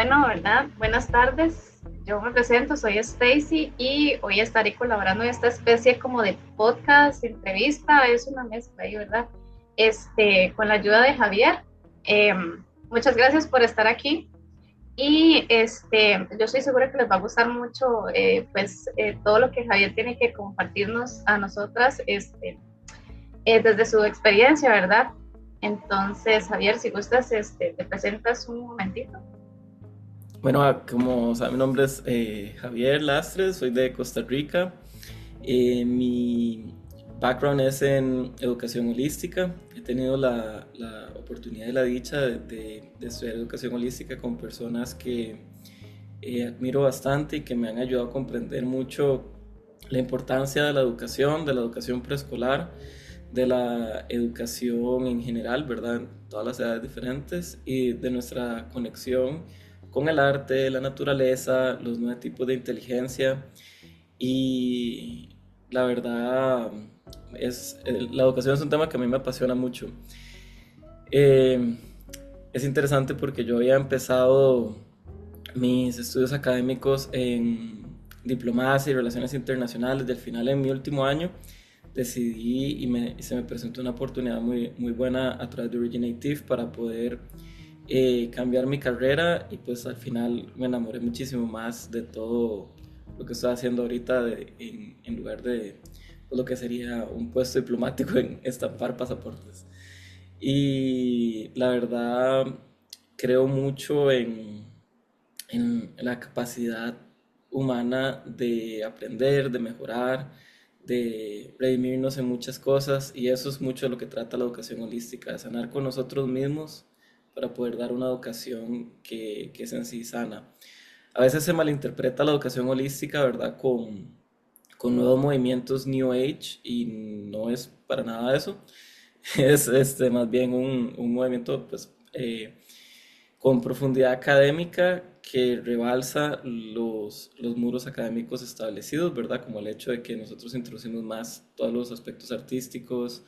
Bueno, ¿verdad? Buenas tardes. Yo me presento, soy Stacy y hoy estaré colaborando en esta especie como de podcast, entrevista, es una mezcla ahí, ¿verdad? Con la ayuda de Javier. Eh, Muchas gracias por estar aquí y yo estoy segura que les va a gustar mucho todo lo que Javier tiene que compartirnos a nosotras desde su experiencia, ¿verdad? Entonces, Javier, si gustas, te presentas un momentito. Bueno, como saben, mi nombre es Javier Lastres, soy de Costa Rica. Mi background es en educación holística. He tenido la oportunidad y la dicha de estudiar educación holística con personas que admiro bastante y que me han ayudado a comprender mucho la importancia de la educación preescolar, de la educación en general, ¿verdad? En todas las edades diferentes y de nuestra conexión con el arte, la naturaleza, los nueve tipos de inteligencia y la verdad la educación es un tema que a mí me apasiona mucho. Eh, es interesante porque yo había empezado mis estudios académicos en diplomacia y relaciones internacionales. Del final, en mi último año, decidí y se me presentó una oportunidad muy buena a través de Originative para poder cambiar mi carrera y pues al final me enamoré muchísimo más de todo lo que estoy haciendo ahorita en lugar de pues, lo que sería un puesto diplomático en estampar pasaportes. Y la verdad creo mucho en la capacidad humana de aprender, de mejorar, de redimirnos en muchas cosas y eso es mucho de lo que trata la educación holística, de sanar con nosotros mismos para poder dar una educación que es en sí sana. A veces se malinterpreta la educación holística, ¿verdad? Con nuevos movimientos New Age y no es para nada eso. Es más bien un movimiento pues, con profundidad académica que rebalsa los muros académicos establecidos, ¿verdad? Como el hecho de que nosotros introducimos más todos los aspectos artísticos,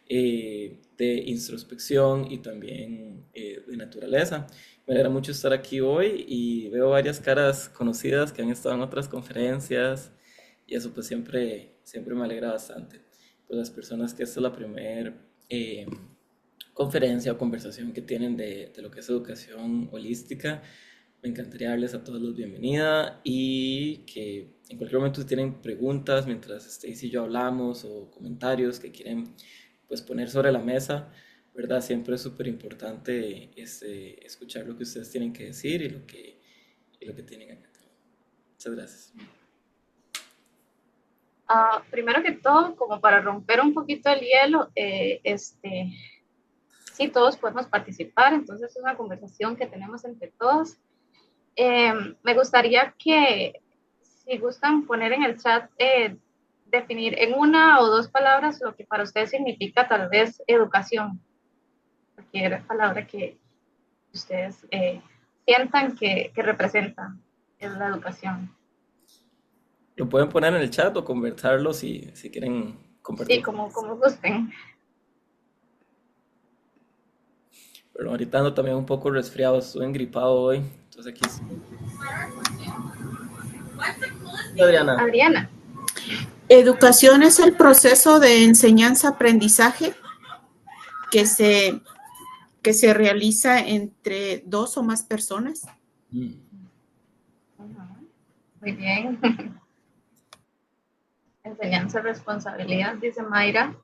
de introspección y también de naturaleza. Me alegra mucho estar aquí hoy y veo varias caras conocidas que han estado en otras conferencias y eso pues siempre me alegra bastante. Pues las personas que esta es la primera conferencia o conversación que tienen de lo que es educación holística. Me encantaría darles a todos los bienvenida y que en cualquier momento si tienen preguntas mientras Stacy y yo hablamos o comentarios que quieren pues poner sobre la mesa, ¿verdad? Siempre es súper importante escuchar lo que ustedes tienen que decir y lo que tienen acá. Muchas gracias. Primero que todo, como para romper un poquito el hielo, sí, todos podemos participar, entonces es una conversación que tenemos entre todos. Me gustaría que, si gustan poner en el chat, definir en una o dos palabras lo que para ustedes significa tal vez educación, cualquier palabra que ustedes sientan que representa es la educación. Lo pueden poner en el chat o conversarlo si quieren Sí, compartir. como gusten. Pero ahorita ando también un poco resfriado, estuve engripado hoy, entonces aquí sí. Adriana. Adriana. Educación es el proceso de enseñanza-aprendizaje que se, que se realiza entre dos o más personas. Muy bien. Enseñanza, responsabilidad, dice Mayra.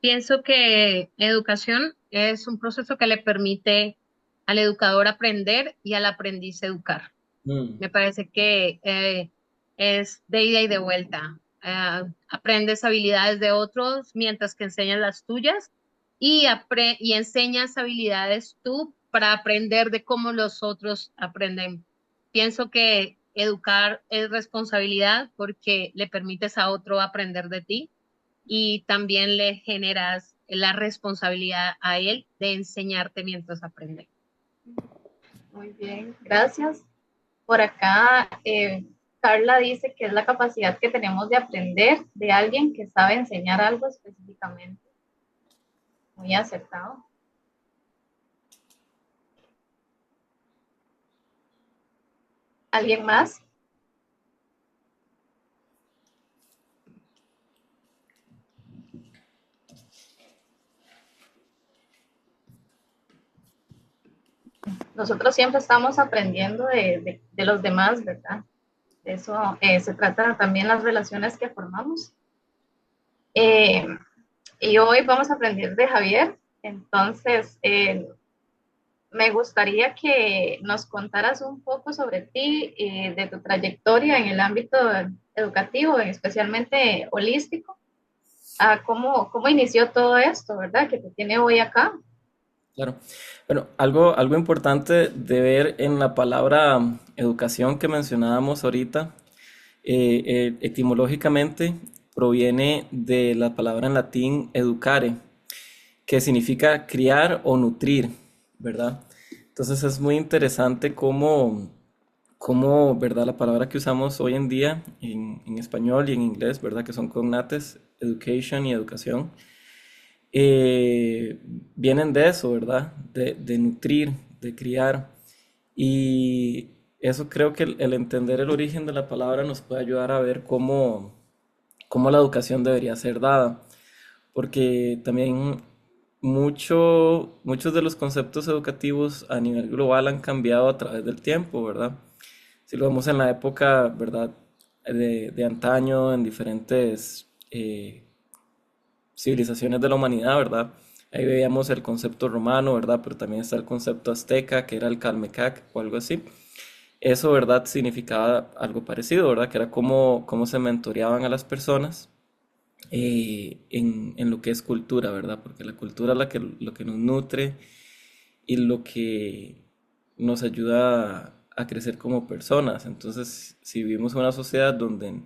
Pienso que educación es un proceso que le permite al educador aprender y al aprendiz educar. Mm. Me parece que es de ida y de vuelta. Aprendes habilidades de otros mientras que enseñas las tuyas y enseñas habilidades tú para aprender de cómo los otros aprenden. Pienso que educar es responsabilidad porque le permites a otro aprender de ti y también le generas la responsabilidad a él de enseñarte mientras aprende. Muy bien, gracias. Por acá, Carla dice que es la capacidad que tenemos de aprender de alguien que sabe enseñar algo específicamente. Muy acertado. ¿Alguien más? Nosotros siempre estamos aprendiendo de los demás, ¿verdad? De eso se trata también las relaciones que formamos. Y hoy vamos a aprender de Javier. Entonces, me gustaría que nos contaras un poco sobre ti y de tu trayectoria en el ámbito educativo, especialmente holístico, a cómo inició todo esto, ¿verdad? Que te tiene hoy acá. Claro. Bueno, algo importante de ver en la palabra educación que mencionábamos ahorita, etimológicamente proviene de la palabra en latín educare, que significa criar o nutrir, ¿verdad? Entonces es muy interesante cómo, ¿verdad? La palabra que usamos hoy en día en español y en inglés, ¿verdad? Que son cognates, education y educación, eh, vienen de eso, ¿verdad? De nutrir, de criar. Y eso creo que el entender el origen de la palabra nos puede ayudar a ver cómo la educación debería ser dada. Porque también muchos de los conceptos educativos a nivel global han cambiado a través del tiempo, ¿verdad? Si lo vemos en la época, ¿verdad? De antaño, en diferentes civilizaciones de la humanidad, ¿verdad? Ahí veíamos el concepto romano, ¿verdad? Pero también está el concepto azteca, que era el Calmecac o algo así. Eso, ¿verdad? Significaba algo parecido, ¿verdad? Que era cómo se mentoreaban a las personas en lo que es cultura, ¿verdad? Porque la cultura es lo que nos nutre y lo que nos ayuda a crecer como personas. Entonces, si vivimos en una sociedad donde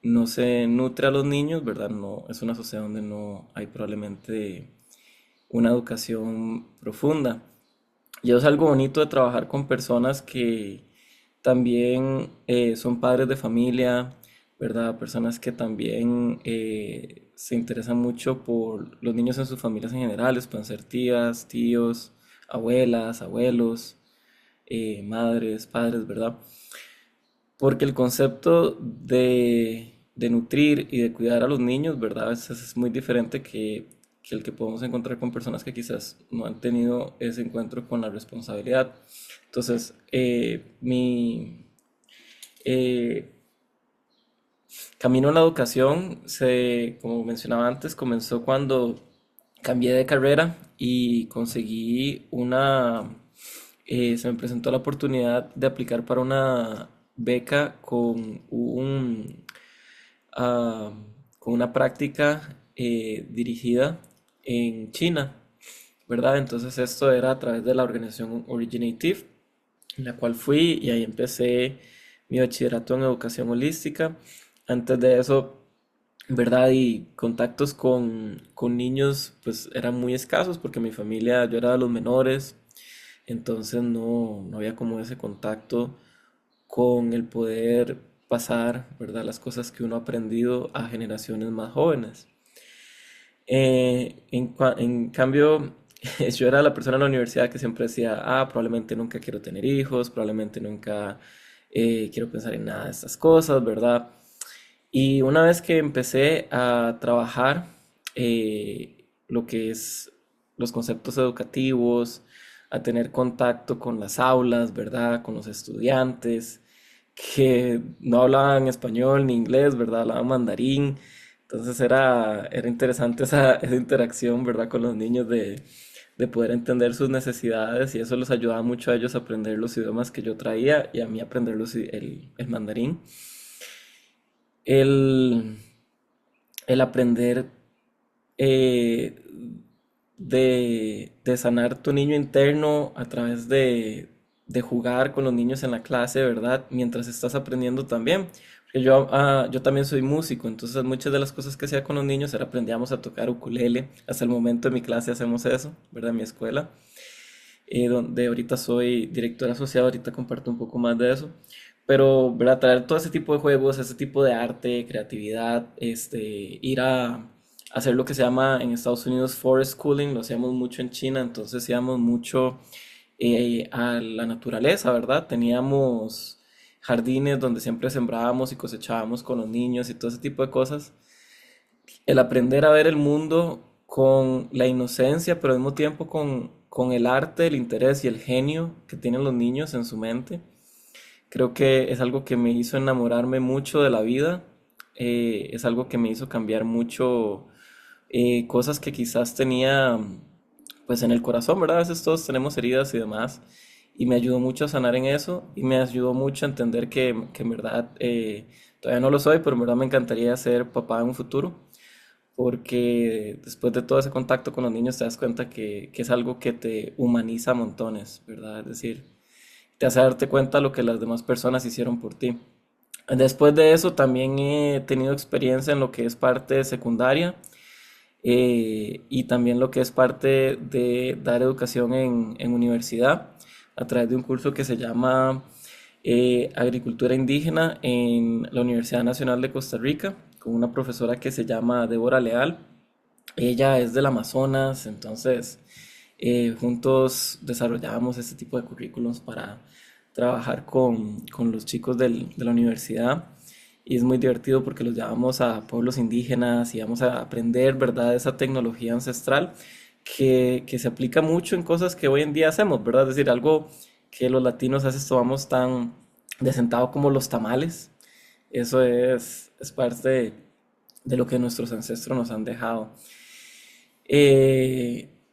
no se nutre a los niños, ¿verdad? No, es una sociedad donde no hay probablemente una educación profunda. Y eso es algo bonito de trabajar con personas que también son padres de familia, ¿verdad? Personas que también se interesan mucho por los niños en sus familias en general, pueden ser tías, tíos, abuelas, abuelos, madres, padres, ¿verdad? Porque el concepto de nutrir y de cuidar a los niños, ¿verdad? A veces es muy diferente que el que podemos encontrar con personas que quizás no han tenido ese encuentro con la responsabilidad. Entonces, mi eh, camino en la educación, como mencionaba antes, comenzó cuando cambié de carrera y conseguí se me presentó la oportunidad de aplicar para una beca ah, con una práctica dirigida en China, ¿verdad? Entonces esto era a través de la organización Originative, en la cual fui y ahí empecé mi bachillerato en educación holística. Antes de eso, ¿verdad? Y contactos con niños pues eran muy escasos porque mi familia, yo era de los menores, entonces no había como ese contacto con el poder pasar, ¿verdad? Las cosas que uno ha aprendido a generaciones más jóvenes. En cambio, yo era la persona en la universidad que siempre decía, probablemente nunca quiero tener hijos, probablemente nunca quiero pensar en nada de estas cosas, ¿verdad? Y una vez que empecé a trabajar lo que es los conceptos educativos, a tener contacto con las aulas, ¿verdad? Con los estudiantes que no hablaban español ni inglés, ¿verdad? Hablaban mandarín. Entonces era interesante esa interacción, ¿verdad? Con los niños de poder entender sus necesidades y eso les ayudaba mucho a ellos a aprender los idiomas que yo traía y a mí aprender el mandarín. El, el aprender eh, de sanar tu niño interno a través de jugar con los niños en la clase, ¿verdad? Mientras estás aprendiendo también. Porque yo también soy músico, entonces muchas de las cosas que hacía con los niños era aprendíamos a tocar ukulele. Hasta el momento en mi clase hacemos eso, ¿verdad? En mi escuela, donde ahorita soy director asociado, ahorita comparto un poco más de eso. pero, ¿verdad? Traer todo ese tipo de juegos, ese tipo de arte, creatividad, ir a hacer lo que se llama en Estados Unidos forest schooling, lo hacíamos mucho en China, entonces íbamos mucho a la naturaleza, ¿verdad? Teníamos jardines donde siempre sembrábamos y cosechábamos con los niños y todo ese tipo de cosas. El aprender a ver el mundo con la inocencia, pero al mismo tiempo con el arte, el interés y el genio que tienen los niños en su mente. Creo que es algo que me hizo enamorarme mucho de la vida, es algo que me hizo cambiar mucho cosas que quizás tenía pues en el corazón, ¿verdad? A veces todos tenemos heridas y demás, y me ayudó mucho a sanar en eso, y me ayudó mucho a entender que en verdad todavía no lo soy, pero en verdad me encantaría ser papá en un futuro, porque después de todo ese contacto con los niños te das cuenta que es algo que te humaniza montones, ¿verdad? Es decir, te hace darte cuenta lo que las demás personas hicieron por ti. Después de eso también he tenido experiencia en lo que es parte secundaria y también lo que es parte de dar educación en universidad a través de un curso que se llama Agricultura Indígena en la Universidad Nacional de Costa Rica, con una profesora que se llama Débora Leal. Ella es del Amazonas, entonces juntos desarrollábamos este tipo de currículums para trabajar con los chicos de la universidad y es muy divertido porque los llevamos a pueblos indígenas y vamos a aprender, ¿verdad?, esa tecnología ancestral que se aplica mucho en cosas que hoy en día hacemos, ¿verdad? Es decir, algo que los latinos a veces tomamos tan de sentado como los tamales. Eso es parte de lo que nuestros ancestros nos han dejado.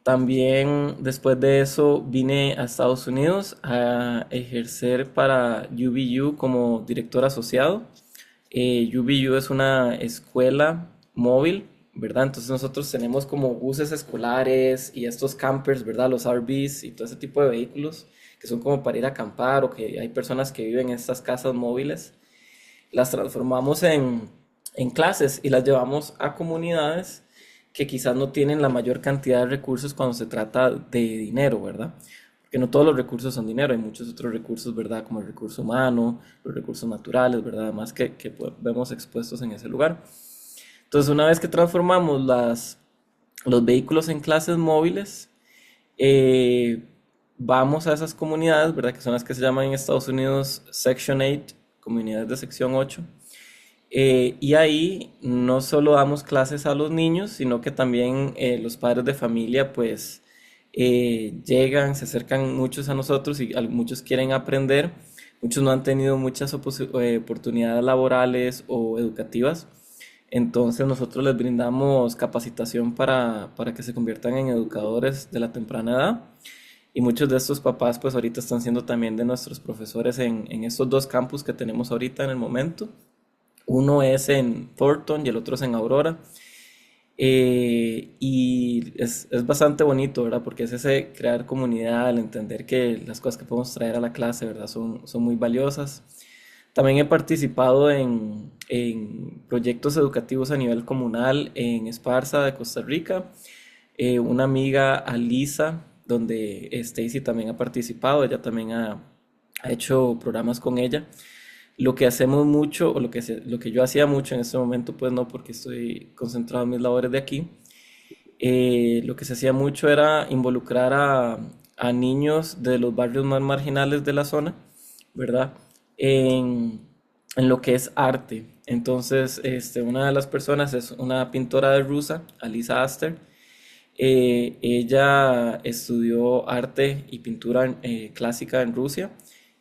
También después de eso vine a Estados Unidos a ejercer para UVU como director asociado. UVU es una escuela móvil, ¿verdad? Entonces nosotros tenemos como buses escolares y estos campers, ¿verdad? Los RVs y todo ese tipo de vehículos que son como para ir a acampar o que hay personas que viven en estas casas móviles. Las transformamos en clases y las llevamos a comunidades que quizás no tienen la mayor cantidad de recursos cuando se trata de dinero, ¿verdad? Porque no todos los recursos son dinero, hay muchos otros recursos, ¿verdad? Como el recurso humano, los recursos naturales, ¿verdad? Además que pues, vemos expuestos en ese lugar. Entonces, una vez que transformamos los vehículos en clases móviles, eh, vamos a esas comunidades, ¿verdad? Que son las que se llaman en Estados Unidos Section 8, comunidades de sección 8. Y ahí no solo damos clases a los niños, sino que también los padres de familia pues llegan, se acercan muchos a nosotros y muchos quieren aprender, muchos no han tenido muchas oportunidades laborales o educativas, entonces nosotros les brindamos capacitación para que se conviertan en educadores de la temprana edad. Y muchos de estos papás pues ahorita están siendo también de nuestros profesores en estos dos campus que tenemos ahorita en el momento. Uno es en Thornton y el otro es en Aurora. Y es bastante bonito, ¿verdad? Porque es ese crear comunidad, el entender que las cosas que podemos traer a la clase, ¿verdad? Son muy valiosas. También he participado en proyectos educativos a nivel comunal en Esparza de Costa Rica. Una amiga, Alisa, donde Stacy también ha participado, ella también ha hecho programas con ella. Lo que hacemos mucho, o lo que yo hacía mucho en este momento, pues no, porque estoy concentrado en mis labores de aquí, lo que se hacía mucho era involucrar a niños de los barrios más marginales de la zona, ¿verdad? En lo que es arte. Entonces, una de las personas es una pintora de Rusia, Alisa Aster. Ella estudió arte y pintura clásica en Rusia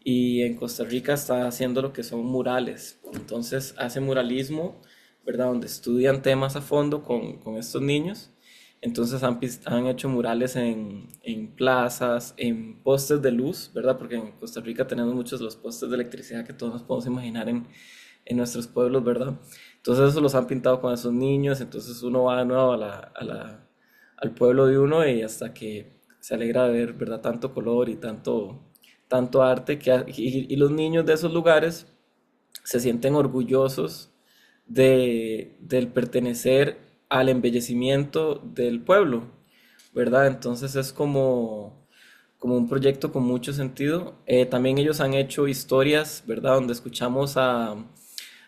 y en Costa Rica está haciendo lo que son murales. Entonces hace muralismo, ¿verdad? Donde estudian temas a fondo con estos niños. Entonces han hecho murales en plazas, en postes de luz, ¿verdad? Porque en Costa Rica tenemos muchos de los postes de electricidad que todos nos podemos imaginar en nuestros pueblos, ¿verdad? Entonces eso los han pintado con esos niños, entonces uno va de nuevo al pueblo de uno y hasta que se alegra de ver, ¿verdad? Tanto color y tanto arte y los niños de esos lugares se sienten orgullosos del pertenecer al embellecimiento del pueblo, ¿verdad? Entonces es como como un proyecto con mucho sentido. También ellos han hecho historias, ¿verdad? Donde escuchamos a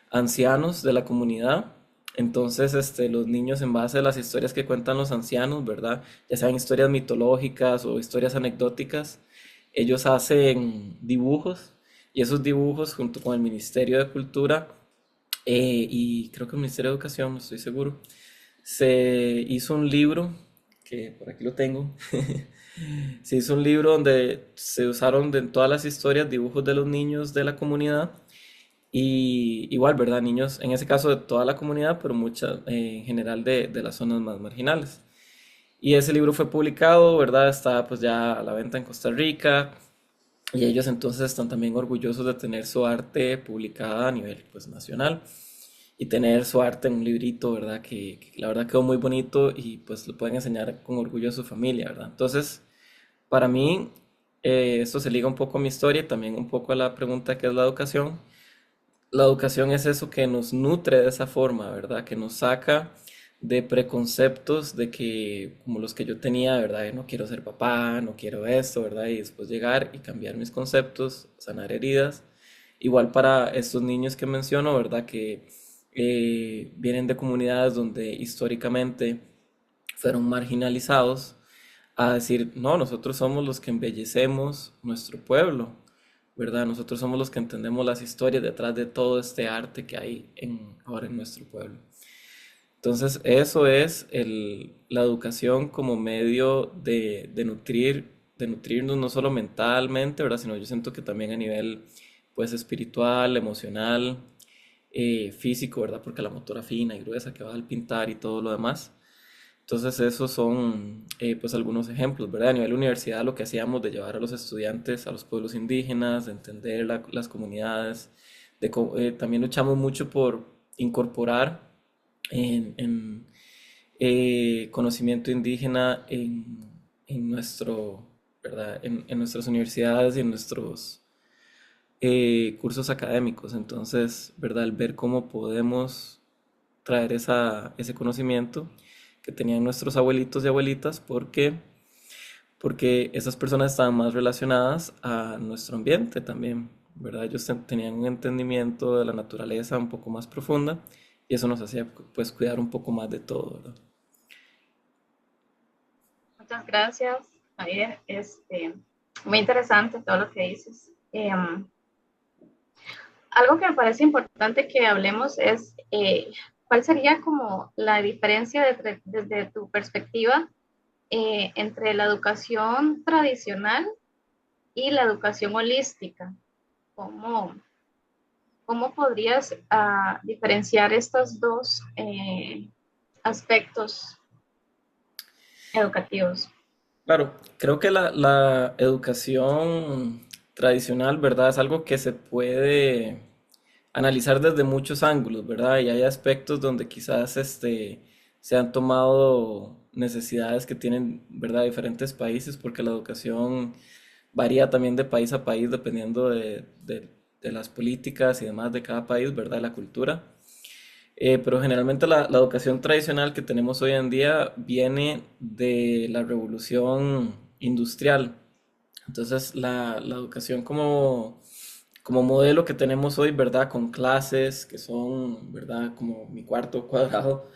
ancianos de la comunidad. Entonces, los niños en base a las historias que cuentan los ancianos, ¿verdad? Ya sean historias mitológicas o historias anecdóticas, ellos hacen dibujos y esos dibujos junto con el Ministerio de Cultura y creo que el Ministerio de Educación, no estoy seguro, se hizo un libro, que por aquí lo tengo, se hizo un libro donde se usaron de todas las historias dibujos de los niños de la comunidad y igual, ¿verdad? Niños, en ese caso de toda la comunidad, pero muchas en general de las zonas más marginales. Y ese libro fue publicado, ¿verdad? Está pues ya a la venta en Costa Rica y ellos entonces están también orgullosos de tener su arte publicada a nivel pues nacional y tener su arte en un librito, ¿verdad? Que la verdad quedó muy bonito y pues lo pueden enseñar con orgullo a su familia, ¿verdad? Entonces, para mí, esto se liga un poco a mi historia y también un poco a la pregunta que es la educación. La educación es eso que nos nutre de esa forma, ¿verdad? Que nos saca de preconceptos de que, como los que yo tenía, ¿verdad? De no quiero ser papá, no quiero esto, ¿verdad? Y después llegar y cambiar mis conceptos, sanar heridas. Igual para estos niños que menciono, ¿verdad? Que vienen de comunidades donde históricamente fueron marginalizados, a decir, no, nosotros somos los que embellecemos nuestro pueblo, ¿verdad? Nosotros somos los que entendemos las historias detrás de todo este arte que hay ahora en nuestro pueblo. Entonces, eso es la educación como medio de nutrirnos no solo mentalmente, ¿verdad? Sino yo siento que también a nivel, pues, espiritual, emocional, físico, ¿verdad? Porque la motora fina y gruesa que va al pintar y todo lo demás. Entonces, esos son, pues, algunos ejemplos, ¿verdad? A nivel universidad, lo que hacíamos de llevar a los estudiantes a los pueblos indígenas, de entender las comunidades, también luchamos mucho por incorporar en conocimiento indígena en nuestro, ¿verdad? En nuestras universidades y en nuestros cursos académicos. Entonces, ¿verdad? El ver cómo podemos traer ese conocimiento que tenían nuestros abuelitos y abuelitas, porque esas personas estaban más relacionadas a nuestro ambiente también, ¿verdad? Ellos tenían un entendimiento de la naturaleza un poco más profunda y eso nos hacía pues cuidar un poco más de todo, ¿verdad? Muchas gracias, Javier. Muy interesante todo lo que dices. Algo que me parece importante que hablemos es cuál sería como la diferencia desde tu perspectiva entre la educación tradicional y la educación holística. ¿Cómo, cómo podrías diferenciar estos dos aspectos educativos? Claro, creo que la educación tradicional, ¿verdad? Es algo que se puede analizar desde muchos ángulos, ¿verdad? Y hay aspectos donde quizás se han tomado necesidades que tienen, ¿verdad? Diferentes países, porque la educación varía también de país a país dependiendo de las políticas y demás de cada país, ¿verdad? La cultura. Pero generalmente la educación tradicional que tenemos hoy en día viene de la revolución industrial. Entonces, la educación como modelo que tenemos hoy, ¿verdad? Con clases que son, ¿verdad? Como mi cuarto cuadrado,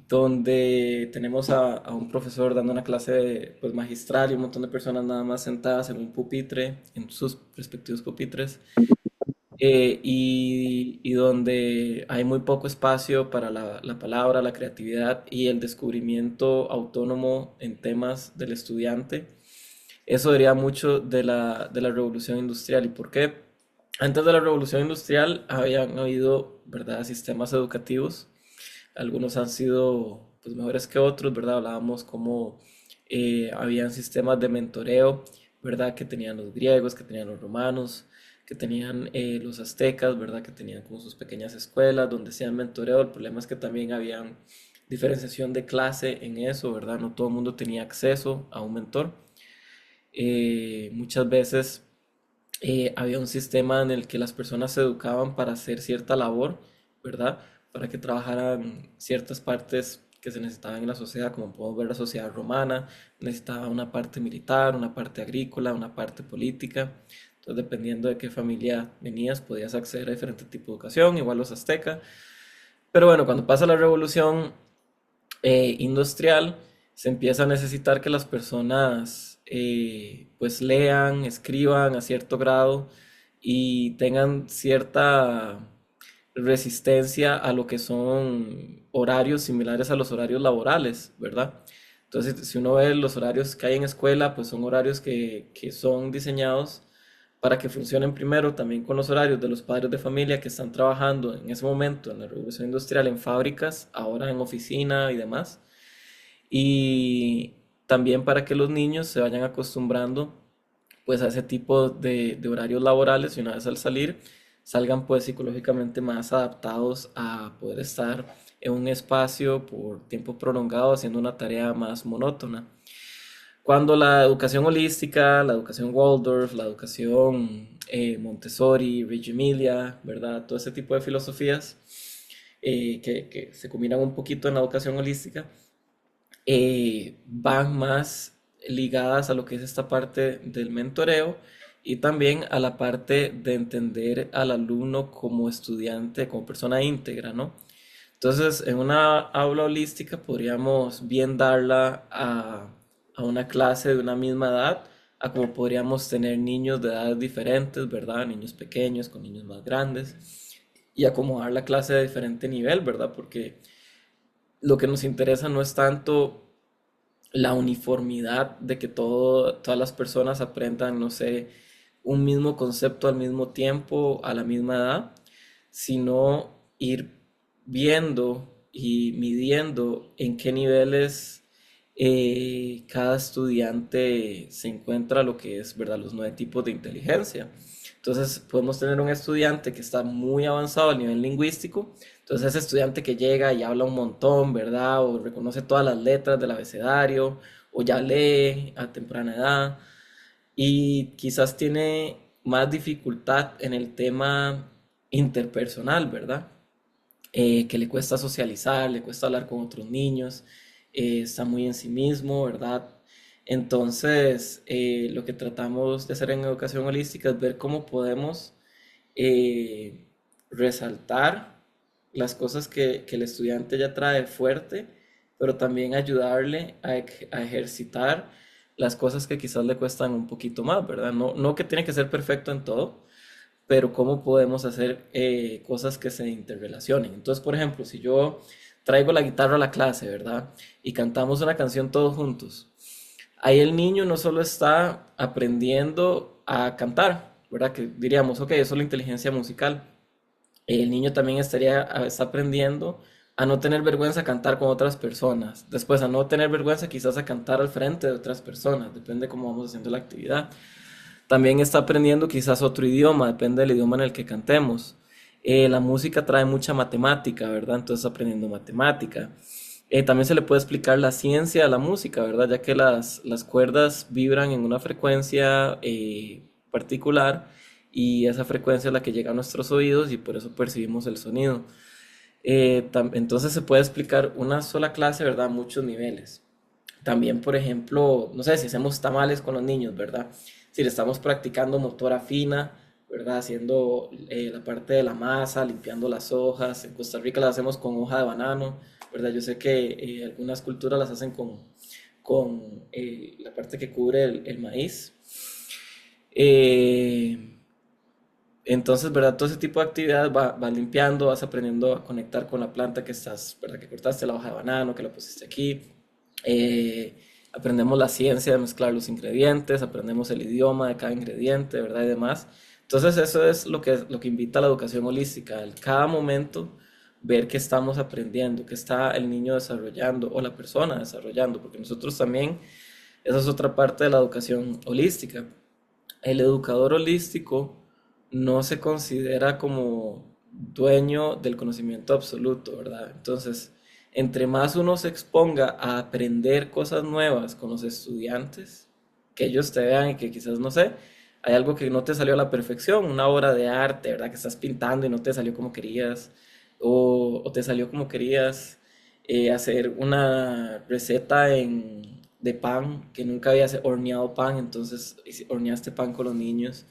donde tenemos a un profesor dando una clase pues, magistral y un montón de personas nada más sentadas en un pupitre, en sus respectivos pupitres, y donde hay muy poco espacio para la palabra, la creatividad y el descubrimiento autónomo en temas del estudiante. Eso diría mucho de la revolución industrial. ¿Y por qué? Antes de la revolución industrial habían habido, ¿verdad?, sistemas educativos. Algunos han sido pues, mejores que otros, ¿verdad? Hablábamos como habían sistemas de mentoreo, ¿verdad? Que tenían los griegos, que tenían los romanos, que tenían los aztecas, ¿verdad? Que tenían como sus pequeñas escuelas donde hacían mentoreo. El problema es que también habían diferenciación de clase en eso, ¿verdad? No todo el mundo tenía acceso a un mentor. Muchas veces había un sistema en el que las personas se educaban para hacer cierta labor, ¿verdad? Para que trabajaran ciertas partes que se necesitaban en la sociedad, como podemos ver la sociedad romana, necesitaba una parte militar, una parte agrícola, una parte política. Entonces, dependiendo de qué familia venías, podías acceder a diferente tipo de educación, igual los aztecas. Pero bueno, cuando pasa la revolución industrial, se empieza a necesitar que las personas pues lean, escriban a cierto grado y tengan cierta resistencia a lo que son horarios similares a los horarios laborales, ¿verdad? Entonces, si uno ve los horarios que hay en escuela, pues son horarios que son diseñados para que funcionen primero también con los horarios de los padres de familia que están trabajando en ese momento en la revolución industrial en fábricas, ahora en oficina y demás. Y también para que los niños se vayan acostumbrando pues a ese tipo de horarios laborales y una vez al salir salgan pues psicológicamente más adaptados a poder estar en un espacio por tiempo prolongado haciendo una tarea más monótona. Cuando la educación holística, la educación Waldorf, la educación Montessori, Reggio Emilia, ¿verdad? Todo ese tipo de filosofías que se combinan un poquito en la educación holística, van más ligadas a lo que es esta parte del mentoreo y también a la parte de entender al alumno como estudiante, como persona íntegra, ¿no? Entonces, en una aula holística podríamos bien darla a una clase de una misma edad, a como podríamos tener niños de edades diferentes, ¿verdad? Niños pequeños con niños más grandes, y acomodar la clase de diferente nivel, ¿verdad? Porque lo que nos interesa no es tanto la uniformidad de que todas las personas aprendan, no sé, un mismo concepto al mismo tiempo, a la misma edad, sino ir viendo y midiendo en qué niveles cada estudiante se encuentra lo que es, ¿verdad? Los 9 tipos de inteligencia. Entonces podemos tener un estudiante que está muy avanzado a nivel lingüístico, entonces ese estudiante que llega y habla un montón, ¿verdad? O reconoce todas las letras del abecedario, o ya lee a temprana edad, y quizás tiene más dificultad en el tema interpersonal, ¿verdad? Que le cuesta socializar, le cuesta hablar con otros niños, está muy en sí mismo, ¿verdad? Entonces, lo que tratamos de hacer en educación holística es ver cómo podemos resaltar las cosas que el estudiante ya trae fuerte, pero también ayudarle a ejercitar las cosas que quizás le cuestan un poquito más, ¿verdad? No que tiene que ser perfecto en todo, pero cómo podemos hacer cosas que se interrelacionen. Entonces, por ejemplo, si yo traigo la guitarra a la clase, ¿verdad? Y cantamos una canción todos juntos, ahí el niño no solo está aprendiendo a cantar, ¿verdad? Que diríamos, ok, eso es la inteligencia musical. El niño también está aprendiendo a no tener vergüenza a cantar con otras personas. Después, a no tener vergüenza quizás a cantar al frente de otras personas, depende de cómo vamos haciendo la actividad. También está aprendiendo quizás otro idioma, depende del idioma en el que cantemos. La música trae mucha matemática, ¿verdad? Entonces aprendiendo matemática. También se le puede explicar la ciencia a la música, ¿verdad? Ya que las cuerdas vibran en una frecuencia particular y esa frecuencia es la que llega a nuestros oídos y por eso percibimos el sonido. Entonces se puede explicar una sola clase, ¿verdad? A muchos niveles. También, por ejemplo, no sé, si hacemos tamales con los niños, ¿verdad? Si le estamos practicando motora fina, ¿verdad? Haciendo la parte de la masa, limpiando las hojas. En Costa Rica las hacemos con hoja de banano, ¿verdad? Yo sé que algunas culturas las hacen con la parte que cubre el maíz. Entonces, ¿verdad? Todo ese tipo de actividades vas limpiando, vas aprendiendo a conectar con la planta que estás, ¿verdad? Que cortaste la hoja de banano, que la pusiste aquí. Aprendemos la ciencia de mezclar los ingredientes, aprendemos el idioma de cada ingrediente, ¿verdad? Y demás. Entonces, eso es lo que invita a la educación holística, en cada momento ver qué estamos aprendiendo, qué está el niño desarrollando o la persona desarrollando, porque nosotros también, esa es otra parte de la educación holística. El educador holístico no se considera como dueño del conocimiento absoluto, ¿verdad? Entonces, entre más uno se exponga a aprender cosas nuevas con los estudiantes, que ellos te vean y que quizás, no sé, hay algo que no te salió a la perfección, una obra de arte, ¿verdad? Que estás pintando y no te salió como querías, o te salió como querías, hacer una receta de pan que nunca había horneado pan, entonces horneaste pan con los niños.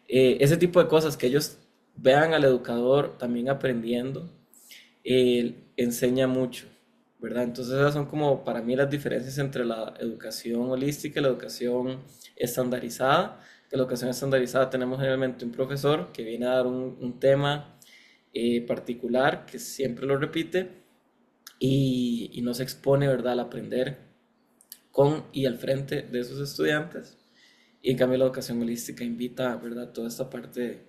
Ese tipo de cosas que ellos vean al educador también aprendiendo, enseña mucho, ¿verdad? Entonces esas son como para mí las diferencias entre la educación holística y la educación estandarizada. En la educación estandarizada tenemos generalmente un profesor que viene a dar un tema particular que siempre lo repite y nos expone, ¿verdad?, al aprender con y al frente de sus estudiantes. Y en cambio la educación holística invita, ¿verdad?, toda esta parte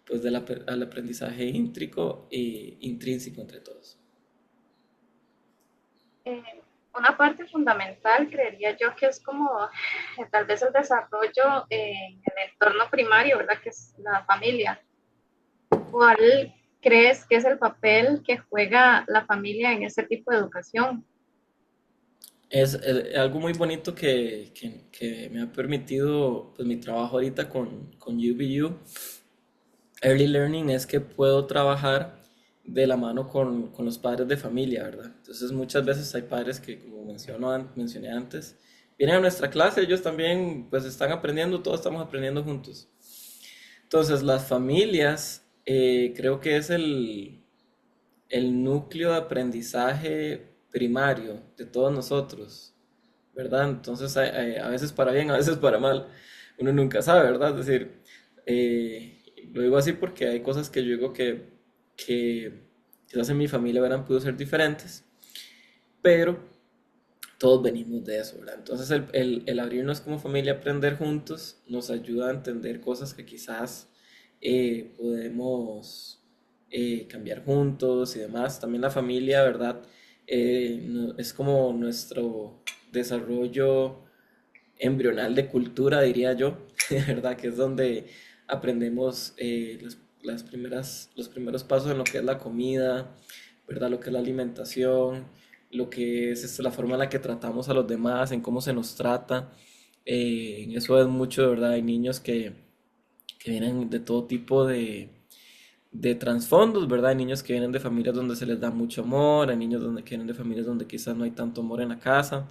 pues, al aprendizaje intrínseco entre todos. Una parte fundamental, creería yo, que es como tal vez el desarrollo en el entorno primario, ¿verdad? Que es la familia. ¿Cuál crees que es el papel que juega la familia en ese tipo de educación? Es algo muy bonito que me ha permitido pues, mi trabajo ahorita con UBU Early Learning es que puedo trabajar de la mano con los padres de familia, ¿verdad? Entonces muchas veces hay padres que, como mencioné antes, vienen a nuestra clase, ellos también pues están aprendiendo, todos estamos aprendiendo juntos. Entonces las familias creo que es el núcleo de aprendizaje primario de todos nosotros, ¿verdad? Entonces a veces para bien, a veces para mal, uno nunca sabe, ¿verdad? Es decir, lo digo así porque hay cosas que yo digo que quizás en mi familia hubieran podido ser diferentes, pero todos venimos de eso, ¿verdad? Entonces el abrirnos como familia, aprender juntos, nos ayuda a entender cosas que quizás podemos cambiar juntos y demás. También la familia, ¿verdad? Es como nuestro desarrollo embrional de cultura, diría yo, ¿verdad? Que es donde aprendemos los primeros pasos en lo que es la comida, ¿verdad? Lo que es la alimentación, lo que es la forma en la que tratamos a los demás, en cómo se nos trata. En eso es mucho, ¿verdad? Hay niños que vienen de todo tipo de trasfondos, ¿verdad? Hay niños que vienen de familias donde se les da mucho amor, hay niños que vienen de familias donde quizás no hay tanto amor en la casa.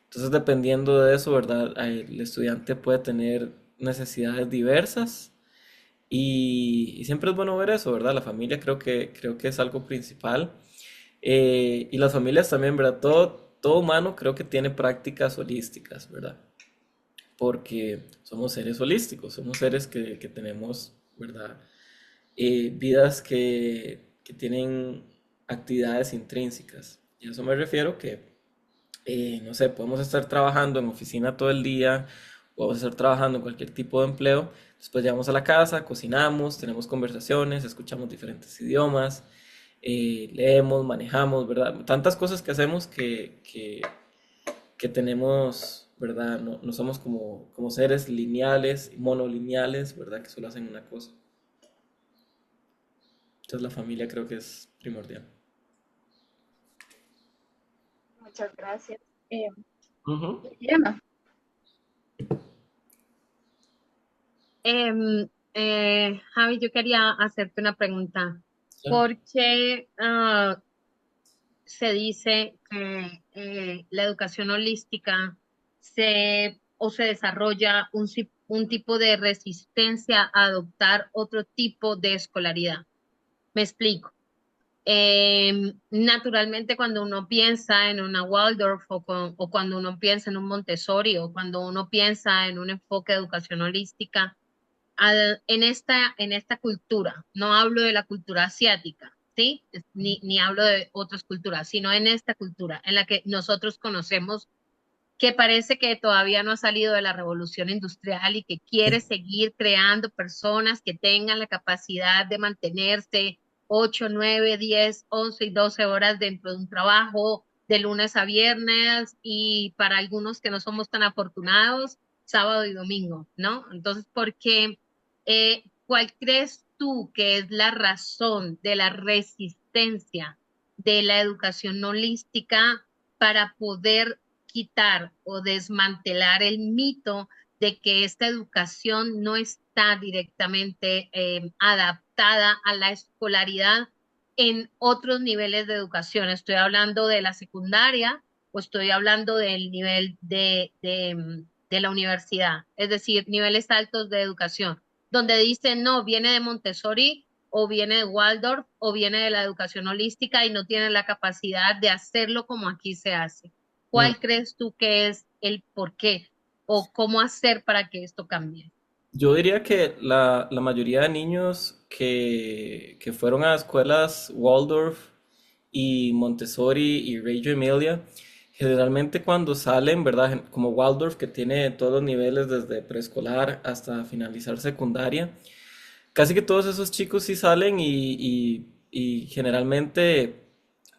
Entonces, dependiendo de eso, ¿verdad? El estudiante puede tener necesidades diversas y siempre es bueno ver eso, ¿verdad? La familia creo que es algo principal. Y las familias también, ¿verdad? Todo humano creo que tiene prácticas holísticas, ¿verdad? Porque somos seres holísticos, somos seres que tenemos, ¿verdad? Vidas que tienen actividades intrínsecas. Y a eso me refiero que no sé, podemos estar trabajando en oficina todo el día, podemos estar trabajando en cualquier tipo de empleo, después llegamos a la casa, cocinamos, tenemos conversaciones, escuchamos diferentes idiomas, leemos, manejamos, ¿verdad? Tantas cosas que hacemos que tenemos, ¿verdad? No somos como seres lineales, monolineales, ¿verdad? Que solo hacen una cosa. Entonces la familia creo que es primordial. Muchas gracias. Ujú. Diana, Javi, yo quería hacerte una pregunta. Claro. ¿Por qué se dice que la educación holística se desarrolla un tipo de resistencia a adoptar otro tipo de escolaridad? Me explico. Naturalmente, cuando uno piensa en una Waldorf o cuando uno piensa en un Montessori o cuando uno piensa en un enfoque de educación holística, en esta cultura, no hablo de la cultura asiática, ¿sí? Ni hablo de otras culturas, sino en esta cultura en la que nosotros conocemos, que parece que todavía no ha salido de la revolución industrial y que quiere seguir creando personas que tengan la capacidad de mantenerse 8, 9, 10, 11 y 12 horas dentro de un trabajo de lunes a viernes y para algunos que no somos tan afortunados, sábado y domingo, ¿no? Entonces, ¿por qué? ¿Cuál crees tú que es la razón de la resistencia de la educación holística para poder quitar o desmantelar el mito de que esta educación no está directamente adaptada a la escolaridad en otros niveles de educación. Estoy hablando de la secundaria o estoy hablando del nivel de la universidad, es decir, niveles altos de educación, donde dicen, no, viene de Montessori o viene de Waldorf o viene de la educación holística y no tiene la capacidad de hacerlo como aquí se hace. Mm, ¿Cuál crees tú que es el por qué o cómo hacer para que esto cambie? Yo diría que la mayoría de niños que fueron a escuelas Waldorf y Montessori y Reggio Emilia, generalmente cuando salen, ¿verdad? Como Waldorf, que tiene todos los niveles desde preescolar hasta finalizar secundaria, casi que todos esos chicos sí salen y generalmente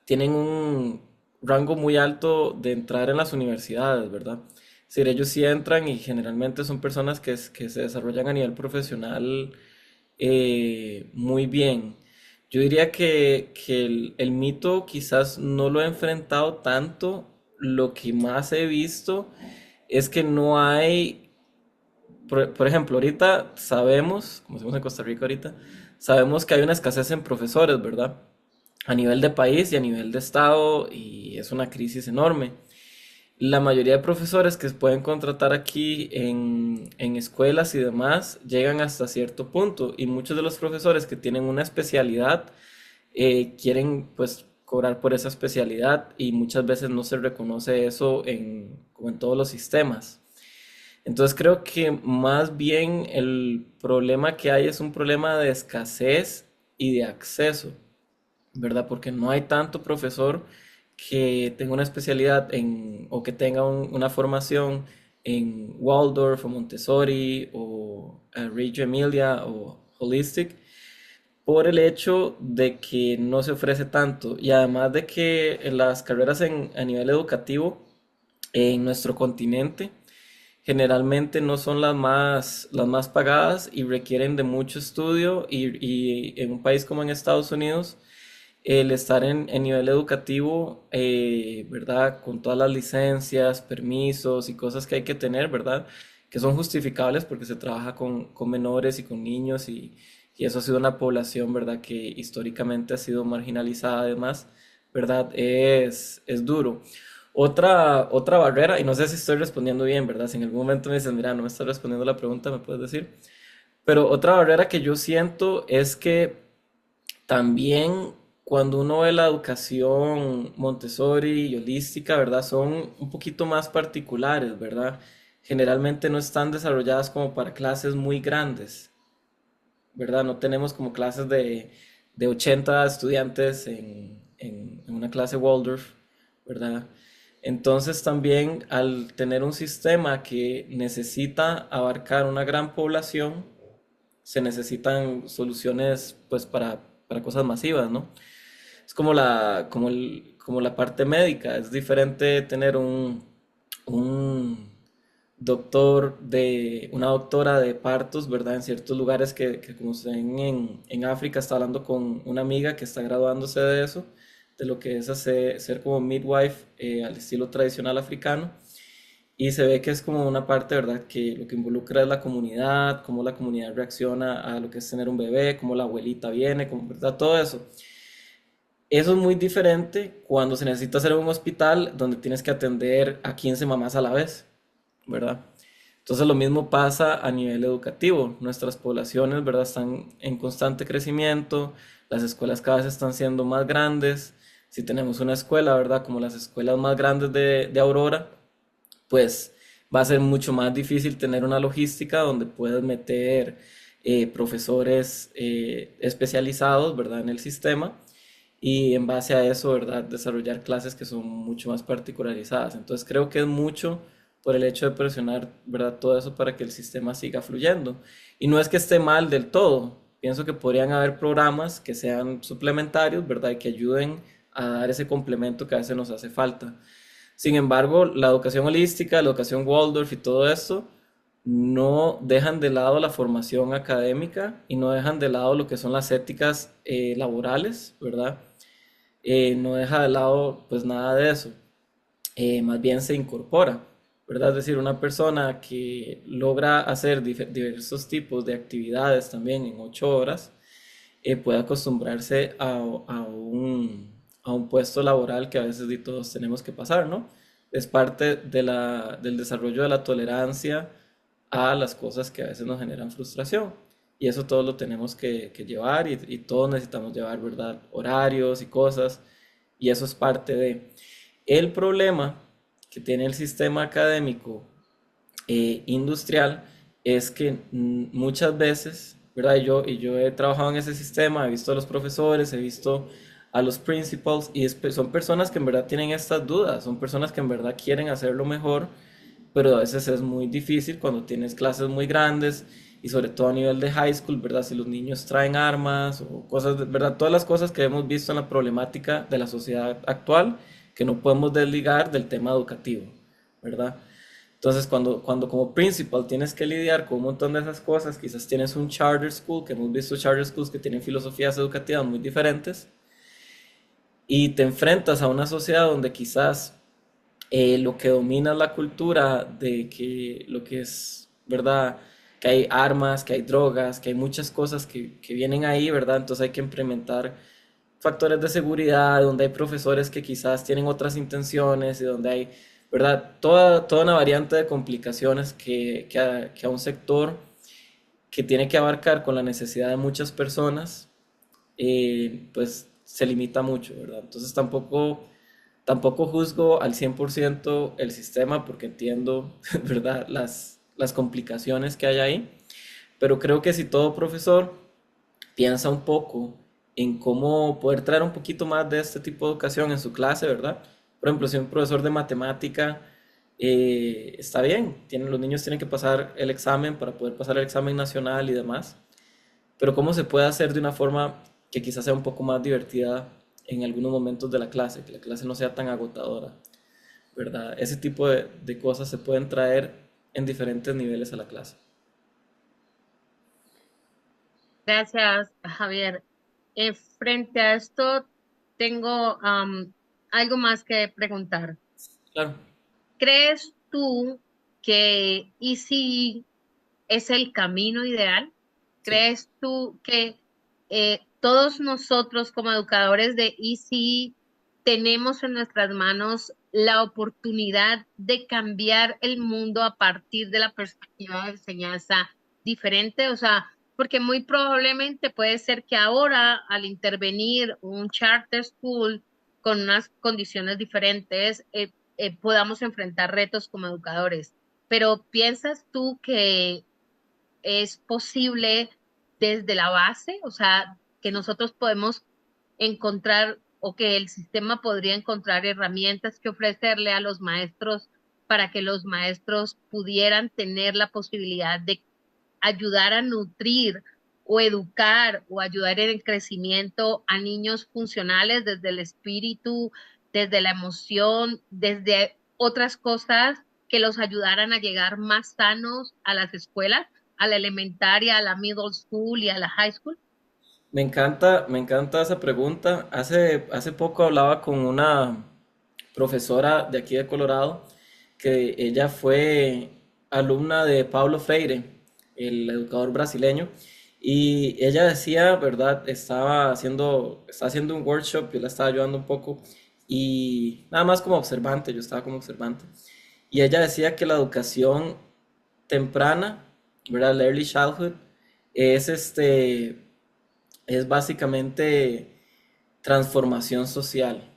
tienen un rango muy alto de entrar en las universidades, ¿verdad? Es decir, ellos sí entran y generalmente son personas que se desarrollan a nivel profesional muy bien. Yo diría que el mito quizás no lo he enfrentado tanto. Lo que más he visto es que no hay, por ejemplo, ahorita sabemos, como decimos en Costa Rica ahorita, sabemos que hay una escasez en profesores, ¿verdad? A nivel de país y a nivel de estado, y es una crisis enorme. La mayoría de profesores que se pueden contratar aquí en escuelas y demás llegan hasta cierto punto, y muchos de los profesores que tienen una especialidad quieren pues cobrar por esa especialidad, y muchas veces no se reconoce eso como en todos los sistemas. Entonces creo que más bien el problema que hay es un problema de escasez y de acceso, ¿verdad? Porque no hay tanto profesor que tenga una especialidad o que tenga una formación en Waldorf o Montessori o Reggio Emilia o Holistic, por el hecho de que no se ofrece tanto, y además de que las carreras a nivel educativo en nuestro continente generalmente no son las más pagadas y requieren de mucho estudio, y en un país como en Estados Unidos, el estar en nivel educativo, ¿verdad? Con todas las licencias, permisos y cosas que hay que tener, ¿verdad? Que son justificables porque se trabaja con menores y con niños, y eso ha sido una población, ¿verdad? Que históricamente ha sido marginalizada además, ¿verdad? Es duro. Otra barrera, y no sé si estoy respondiendo bien, ¿verdad? Si en algún momento me dices, mira, no me estás respondiendo la pregunta, me puedes decir. Pero otra barrera que yo siento es que también cuando uno ve la educación Montessori y holística, ¿verdad? Son un poquito más particulares, ¿verdad? Generalmente no están desarrolladas como para clases muy grandes, ¿verdad? No tenemos como clases de 80 estudiantes en una clase Waldorf, ¿verdad? Entonces también al tener un sistema que necesita abarcar una gran población, se necesitan soluciones pues para cosas masivas, ¿no? Es como la parte médica. Es diferente tener un una doctora de partos, ¿verdad? En ciertos lugares que como se ven en África, está hablando con una amiga que está graduándose de eso, de lo que es ser como midwife al estilo tradicional africano. Y se ve que es como una parte, ¿verdad? Que lo que involucra es la comunidad, cómo la comunidad reacciona a lo que es tener un bebé, cómo la abuelita viene, cómo, ¿verdad? Todo eso. Eso es muy diferente cuando se necesita hacer en un hospital donde tienes que atender a 15 mamás a la vez, ¿verdad? Entonces lo mismo pasa a nivel educativo. Nuestras poblaciones, ¿verdad? Están en constante crecimiento, las escuelas cada vez están siendo más grandes. Si tenemos una escuela, ¿verdad? Como las escuelas más grandes de Aurora, pues va a ser mucho más difícil tener una logística donde puedas meter profesores especializados, ¿verdad? En el sistema, y en base a eso, ¿verdad? Desarrollar clases que son mucho más particularizadas. Entonces creo que es mucho por el hecho de presionar, ¿verdad? Todo eso para que el sistema siga fluyendo. Y no es que esté mal del todo. Pienso que podrían haber programas que sean suplementarios, ¿verdad? Y que ayuden a dar ese complemento que a veces nos hace falta. Sin embargo, la educación holística, la educación Waldorf y todo esto no dejan de lado la formación académica y no dejan de lado lo que son las éticas laborales, ¿verdad? No deja de lado pues nada de eso. Más bien se incorpora, ¿verdad? Es decir, una persona que logra hacer diversos tipos de actividades también en 8 horas, pueda acostumbrarse a un puesto laboral que a veces y todos tenemos que pasar, ¿no? Es parte del desarrollo de la tolerancia a las cosas que a veces nos generan frustración. Y eso todo lo tenemos que llevar y todos necesitamos llevar, ¿verdad? Horarios y cosas. Y eso es parte de... El problema que tiene el sistema académico industrial es que muchas veces, ¿verdad? Y yo he trabajado en ese sistema, he visto a los profesores, he visto a los principals y son personas que en verdad tienen estas dudas, son personas que en verdad quieren hacerlo mejor, pero a veces es muy difícil cuando tienes clases muy grandes y sobre todo a nivel de high school, ¿verdad? Si los niños traen armas o cosas, ¿verdad? Todas las cosas que hemos visto en la problemática de la sociedad actual que no podemos desligar del tema educativo, ¿verdad? Entonces, cuando como principal tienes que lidiar con un montón de esas cosas, quizás tienes un charter school, que hemos visto charter schools que tienen filosofías educativas muy diferentes, y te enfrentas a una sociedad donde quizás lo que domina es la cultura de que lo que es, ¿verdad? Que hay armas, que hay drogas, que hay muchas cosas que vienen ahí, ¿verdad? Entonces hay que implementar factores de seguridad, donde hay profesores que quizás tienen otras intenciones y donde hay, ¿verdad? Toda una variante de complicaciones que a un sector que tiene que abarcar con la necesidad de muchas personas, pues se limita mucho, ¿verdad? Entonces tampoco juzgo al 100% el sistema porque entiendo, ¿verdad? Las complicaciones que hay ahí, pero creo que si todo profesor piensa un poco en cómo poder traer un poquito más de este tipo de educación en su clase, ¿verdad? Por ejemplo, si un profesor de matemática está bien, los niños tienen que pasar el examen para poder pasar el examen nacional y demás, pero cómo se puede hacer de una forma que quizás sea un poco más divertida en algunos momentos de la clase, que la clase no sea tan agotadora, ¿verdad? Ese tipo de cosas se pueden traer en diferentes niveles a la clase. Gracias, Javier. Frente a esto, tengo algo más que preguntar. Claro. ¿Crees tú que ECE es el camino ideal? Sí. ¿Crees tú que todos nosotros como educadores de ECE tenemos en nuestras manos la oportunidad de cambiar el mundo a partir de la perspectiva de enseñanza diferente? O sea, porque muy probablemente puede ser que ahora al intervenir un charter school con unas condiciones diferentes, podamos enfrentar retos como educadores. Pero ¿piensas tú que es posible desde la base? O sea, que nosotros podemos encontrar o que el sistema podría encontrar herramientas que ofrecerle a los maestros para que los maestros pudieran tener la posibilidad de ayudar a nutrir o educar o ayudar en el crecimiento a niños funcionales desde el espíritu, desde la emoción, desde otras cosas que los ayudaran a llegar más sanos a las escuelas, a la elementaria, a la middle school y a la high school? Me encanta esa pregunta. Hace poco hablaba con una profesora de aquí de Colorado, que ella fue alumna de Paulo Freire, el educador brasileño, y ella decía, ¿verdad? Estaba haciendo un workshop, yo la estaba ayudando un poco, y nada más como observante, yo estaba como observante, y ella decía que la educación temprana, ¿verdad? El early childhood, es es básicamente transformación social,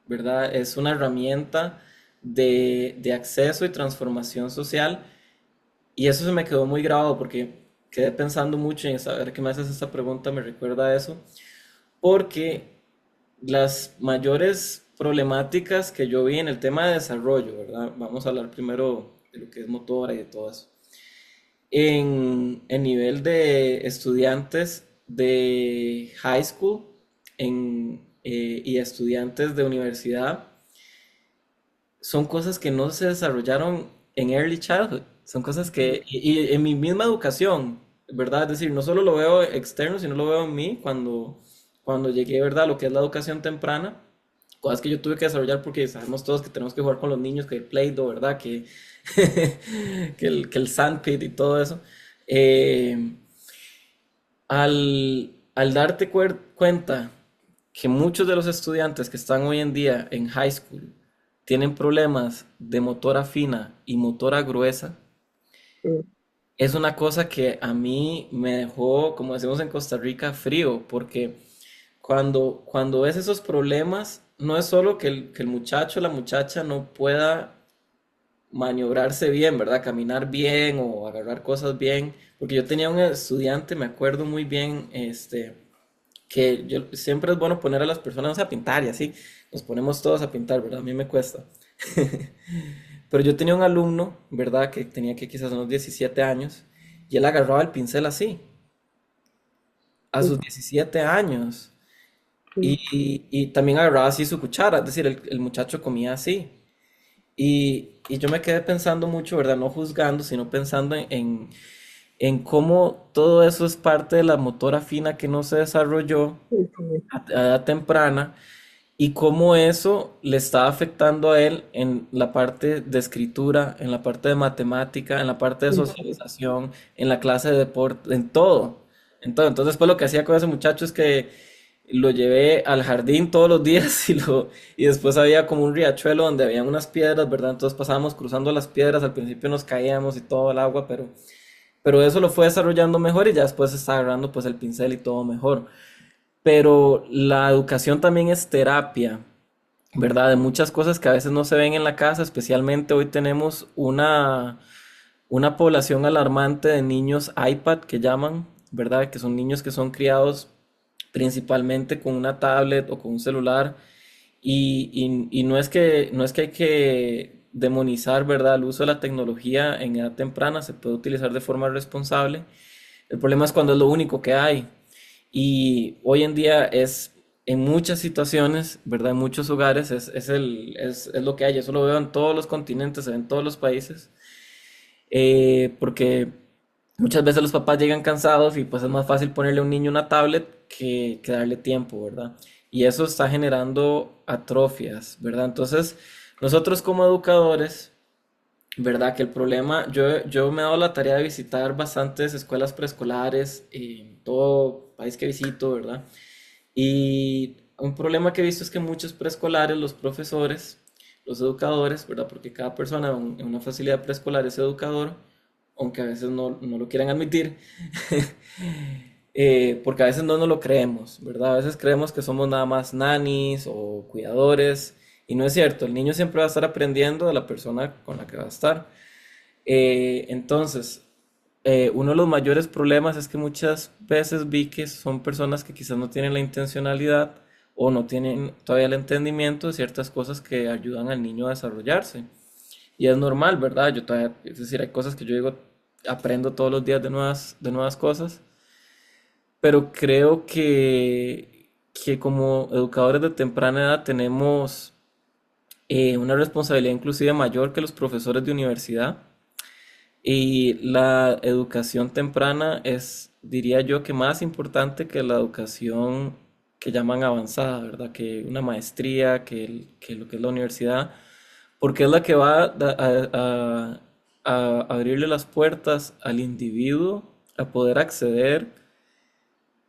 ¿verdad? Es una herramienta de acceso y transformación social y eso se me quedó muy grabado porque quedé pensando mucho en saber que me haces esta pregunta, me recuerda a eso, porque las mayores problemáticas que yo vi en el tema de desarrollo, ¿verdad? Vamos a hablar primero de lo que es motora y de todo eso. En el nivel de estudiantes de high school y estudiantes de universidad son cosas que no se desarrollaron en early childhood, son cosas y en mi misma educación, ¿verdad? Es decir, no solo lo veo externo, sino lo veo en mí cuando llegué, ¿verdad? A lo que es la educación temprana, cosas que yo tuve que desarrollar porque sabemos todos que tenemos que jugar con los niños, que el Play-Doh, ¿verdad? Que el sandpit y todo eso. Eh, al darte cuenta que muchos de los estudiantes que están hoy en día en high school tienen problemas de motora fina y motora gruesa, Mm. es una cosa que a mí me dejó, como decimos en Costa Rica, frío, porque cuando ves esos problemas, no es solo que el muchacho o la muchacha no pueda maniobrarse bien, ¿verdad? Caminar bien o agarrar cosas bien, porque yo tenía un estudiante, me acuerdo muy bien, que yo siempre es bueno poner a las personas a pintar y así, nos ponemos todos a pintar, ¿verdad? A mí me cuesta. Pero yo tenía un alumno, ¿verdad? Que tenía que quizás unos 17 años y él agarraba el pincel así, a sus 17 años. Mm. Y también agarraba así su cuchara, es decir, el muchacho comía así. Y yo me quedé pensando mucho, ¿verdad? No juzgando, sino pensando en cómo todo eso es parte de la motora fina que no se desarrolló Sí, sí. a edad temprana y cómo eso le está afectando a él en la parte de escritura, en la parte de matemática, en la parte de Mm. socialización, en la clase de deporte, en todo. En todo. Entonces, después lo que hacía con ese muchacho es que lo llevé al jardín todos los días y después había como un riachuelo donde había unas piedras, ¿verdad? Entonces pasábamos cruzando las piedras, al principio nos caíamos y todo el agua, pero eso lo fue desarrollando mejor y ya después está agarrando pues el pincel y todo mejor. Pero la educación también es terapia, ¿verdad? De muchas cosas que a veces no se ven en la casa, especialmente hoy tenemos una población alarmante de niños iPad que llaman, ¿verdad? Que son niños que son criados principalmente con una tablet o con un celular y no es que hay que demonizar, ¿verdad? El uso de la tecnología en edad temprana se puede utilizar de forma responsable. El problema es cuando es lo único que hay. Y hoy en día es, en muchas situaciones, ¿verdad? En muchos hogares es lo que hay. Eso lo veo en todos los continentes, en todos los países. Porque muchas veces los papás llegan cansados y pues es más fácil ponerle a un niño una tablet que darle tiempo, ¿verdad? Y eso está generando atrofias, ¿verdad? Entonces, nosotros como educadores, ¿verdad? Que el problema, yo me he dado la tarea de visitar bastantes escuelas preescolares en todo país que visito, ¿verdad? Y un problema que he visto es que muchos preescolares, los profesores, los educadores, ¿verdad? Porque cada persona en una facilidad preescolar es educador, aunque a veces no lo quieran admitir, porque a veces no nos lo creemos, ¿verdad? A veces creemos que somos nada más nanis o cuidadores, y no es cierto, el niño siempre va a estar aprendiendo de la persona con la que va a estar. Entonces, uno de los mayores problemas es que muchas veces vi que son personas que quizás no tienen la intencionalidad o no tienen todavía el entendimiento de ciertas cosas que ayudan al niño a desarrollarse. Y es normal, ¿verdad? Yo todavía, es decir, hay cosas que yo digo, aprendo todos los días de nuevas cosas, pero creo que como educadores de temprana edad tenemos una responsabilidad inclusive mayor que los profesores de universidad. Y la educación temprana es, diría yo, que más importante que la educación que llaman avanzada, ¿verdad? Que una maestría, que lo que es la universidad, porque es la que va a abrirle las puertas al individuo a poder acceder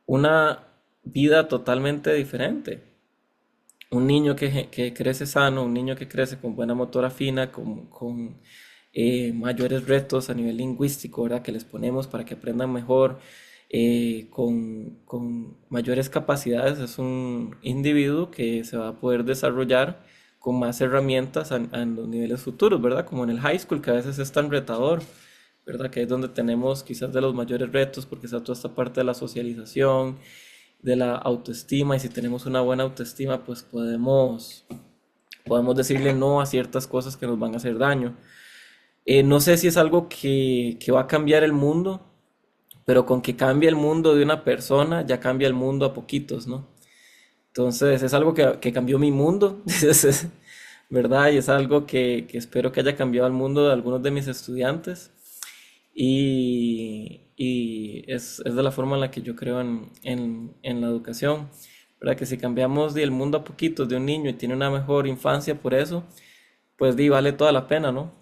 una vida totalmente diferente. Un niño que crece sano, un niño que crece con buena motora fina, con mayores retos a nivel lingüístico, ¿verdad? Que les ponemos para que aprendan mejor, con mayores capacidades, es un individuo que se va a poder desarrollar con más herramientas en los niveles futuros, ¿verdad? Como en el high school, que a veces es tan retador, ¿verdad? Que es donde tenemos quizás de los mayores retos, porque está toda esta parte de la socialización, de la autoestima, y si tenemos una buena autoestima, pues podemos decirle no a ciertas cosas que nos van a hacer daño. No sé si es algo que va a cambiar el mundo, pero con que cambie el mundo de una persona, ya cambia el mundo a poquitos, ¿no? Entonces es algo que cambió mi mundo, ¿verdad? Y es algo que espero que haya cambiado el mundo de algunos de mis estudiantes. Y es de la forma en la que yo creo en la educación, ¿verdad? Que si cambiamos el mundo a poquitos de un niño y tiene una mejor infancia por eso, pues vale toda la pena, ¿no?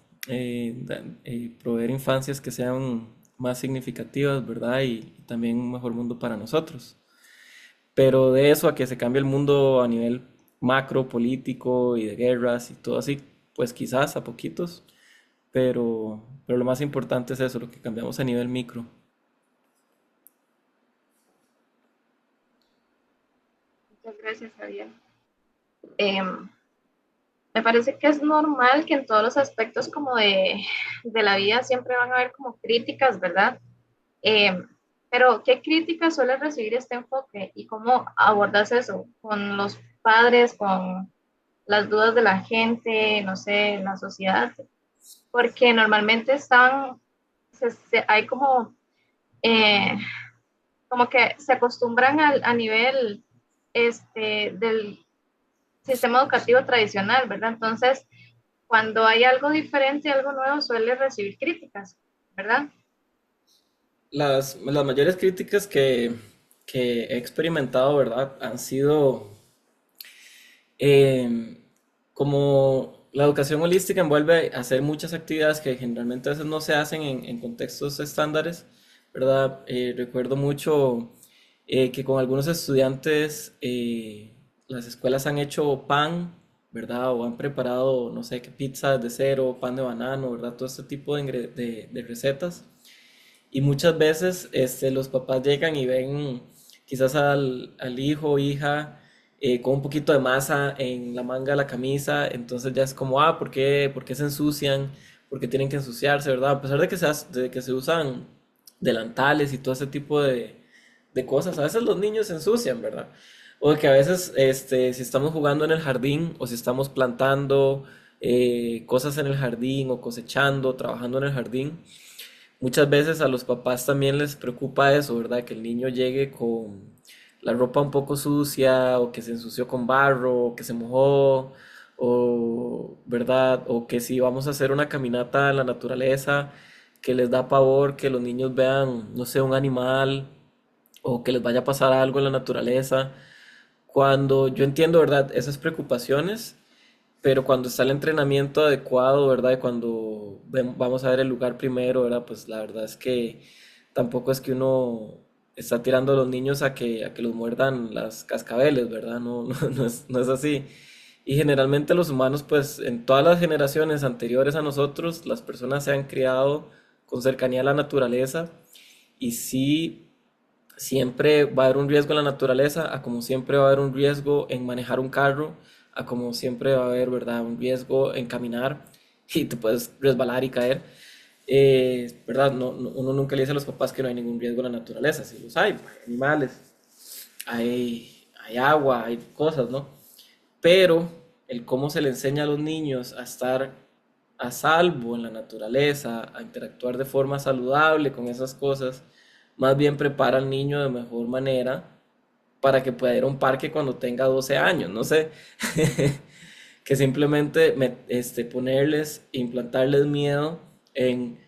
Proveer infancias que sean más significativas, ¿verdad? Y también un mejor mundo para nosotros. pero de eso a que se cambie el mundo a nivel macro, político y de guerras y todo así, pues quizás a poquitos, pero lo más importante es eso, lo que cambiamos a nivel micro. Muchas gracias, Javier. Em, Me parece que es normal que en todos los aspectos como de la vida siempre van a haber como críticas, ¿verdad? Eh, pero, ¿qué críticas suele recibir este enfoque y cómo abordas eso con los padres, con las dudas de la gente, no sé, en la sociedad? Porque normalmente hay eh, como que se acostumbran a nivel del sistema educativo tradicional, ¿verdad? Entonces, cuando hay algo diferente, algo nuevo, suele recibir críticas, ¿verdad? Las mayores críticas que he experimentado, ¿verdad? Han sido como la educación holística envuelve hacer muchas actividades que generalmente a veces no se hacen en contextos estándares, ¿verdad? Recuerdo mucho que con algunos estudiantes las escuelas han hecho pan, ¿verdad? O han preparado, no sé, qué pizza de cero, pan de banano, ¿verdad? Todo este tipo de recetas. Y muchas veces los papás llegan y ven quizás al hijo o hija con un poquito de masa en la manga de la camisa, entonces ya es como, ¿por qué se ensucian? ¿Por qué tienen que ensuciarse, verdad? A pesar de que se usan delantales y todo ese tipo de cosas, a veces los niños se ensucian, ¿verdad? O que a veces, si estamos jugando en el jardín o si estamos plantando cosas en el jardín o cosechando, trabajando en el jardín, muchas veces a los papás también les preocupa eso, ¿verdad? Que el niño llegue con la ropa un poco sucia o que se ensució con barro o que se mojó o, ¿verdad? O que si vamos a hacer una caminata en la naturaleza, que les da pavor que los niños vean, no sé, un animal o que les vaya a pasar algo en la naturaleza. Cuando yo entiendo, ¿verdad? Esas preocupaciones, pero cuando está el entrenamiento adecuado, ¿verdad? Y cuando vamos a ver el lugar primero, ¿verdad? Pues la verdad es que tampoco es que uno está tirando a los niños a que los muerdan las cascabeles, ¿verdad? No, no es así. Y generalmente los humanos, pues en todas las generaciones anteriores a nosotros, las personas se han criado con cercanía a la naturaleza y sí siempre va a haber un riesgo en la naturaleza, a como siempre va a haber un riesgo en manejar un carro, a como siempre va a haber, ¿verdad? Un riesgo en caminar y te puedes resbalar y caer. ¿Verdad? Uno nunca le dice a los papás que no hay ningún riesgo en la naturaleza, si los hay animales, hay agua, hay cosas, ¿no? Pero el cómo se le enseña a los niños a estar a salvo en la naturaleza, a interactuar de forma saludable con esas cosas, más bien prepara al niño de mejor manera para que pueda ir a un parque cuando tenga 12 años, no sé, que simplemente ponerles, implantarles miedo en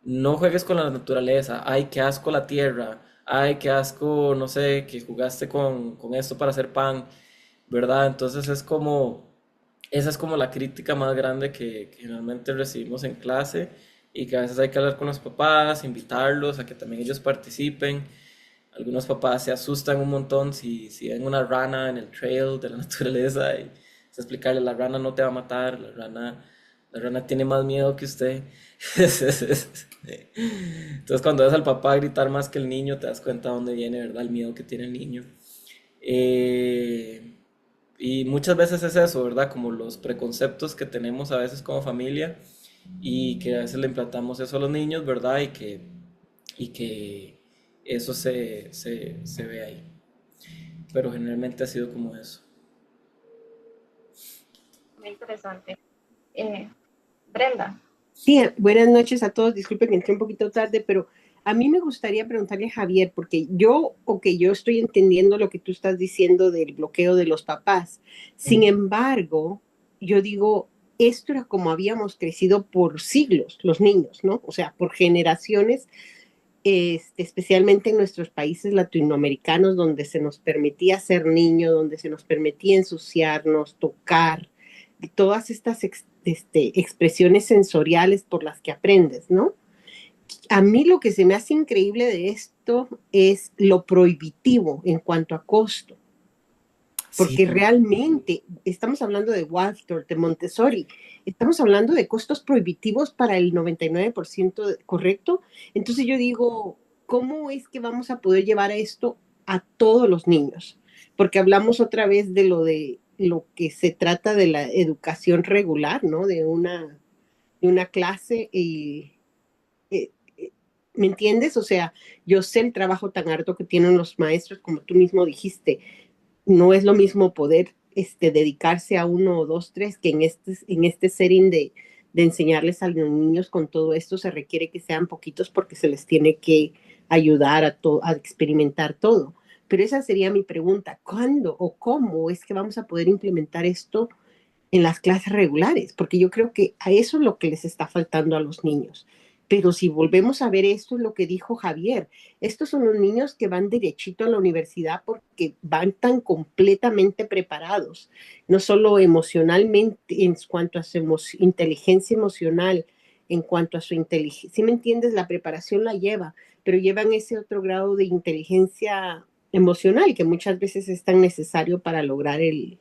no juegues con la naturaleza, ay, qué asco la tierra, ay, qué asco, no sé, que jugaste con esto para hacer pan, ¿verdad? Entonces es como, esa es como la crítica más grande que generalmente recibimos en clase y que a veces hay que hablar con los papás, invitarlos a que también ellos participen. Algunos papás se asustan un montón si ven una rana en el trail de la naturaleza y es explicarle, la rana no te va a matar, la rana tiene más miedo que usted. Entonces cuando ves al papá gritar más que el niño, te das cuenta de dónde viene, ¿verdad? El miedo que tiene el niño. Eh, y muchas veces es eso, ¿verdad? Como los preconceptos que tenemos a veces como familia y que a veces le implantamos eso a los niños, ¿verdad? Y que eso se ve ahí. Pero generalmente ha sido como eso. Muy interesante. Eh, Brenda, Sí, buenas noches a todos. Disculpe que entré un poquito tarde, pero a mí me gustaría preguntarle a Javier, porque yo estoy entendiendo lo que tú estás diciendo del bloqueo de los papás. Sin embargo, yo digo, esto era como habíamos crecido por siglos los niños, ¿no? O sea, por generaciones, especialmente en nuestros países latinoamericanos, donde se nos permitía ser niño, donde se nos permitía ensuciarnos, tocar, todas estas expresiones sensoriales por las que aprendes, ¿no? A mí lo que se me hace increíble de esto es lo prohibitivo en cuanto a costo, Sí, porque realmente estamos hablando de Waldorf, de Montessori, estamos hablando de costos prohibitivos para el 99%, ¿correcto? Entonces yo digo, ¿cómo es que vamos a poder llevar esto a todos los niños? Porque hablamos otra vez de lo que se trata de la educación regular, ¿no? De una clase y eh, ¿me entiendes? O sea, yo sé el trabajo tan harto que tienen los maestros, como tú mismo dijiste. No es lo mismo poder dedicarse a uno o dos, tres, que en este setting de enseñarles a los niños con todo esto se requiere que sean poquitos porque se les tiene que ayudar a experimentar todo. Pero esa sería mi pregunta, ¿cuándo o cómo es que vamos a poder implementar esto en las clases regulares? Porque yo creo que a eso es lo que les está faltando a los niños. Pero si volvemos a ver esto, es lo que dijo Javier, estos son los niños que van derechito a la universidad porque van tan completamente preparados, no solo emocionalmente en cuanto a su inteligencia emocional, en cuanto a su inteligencia, si me entiendes, la preparación la lleva, pero llevan ese otro grado de inteligencia emocional que muchas veces es tan necesario para lograr el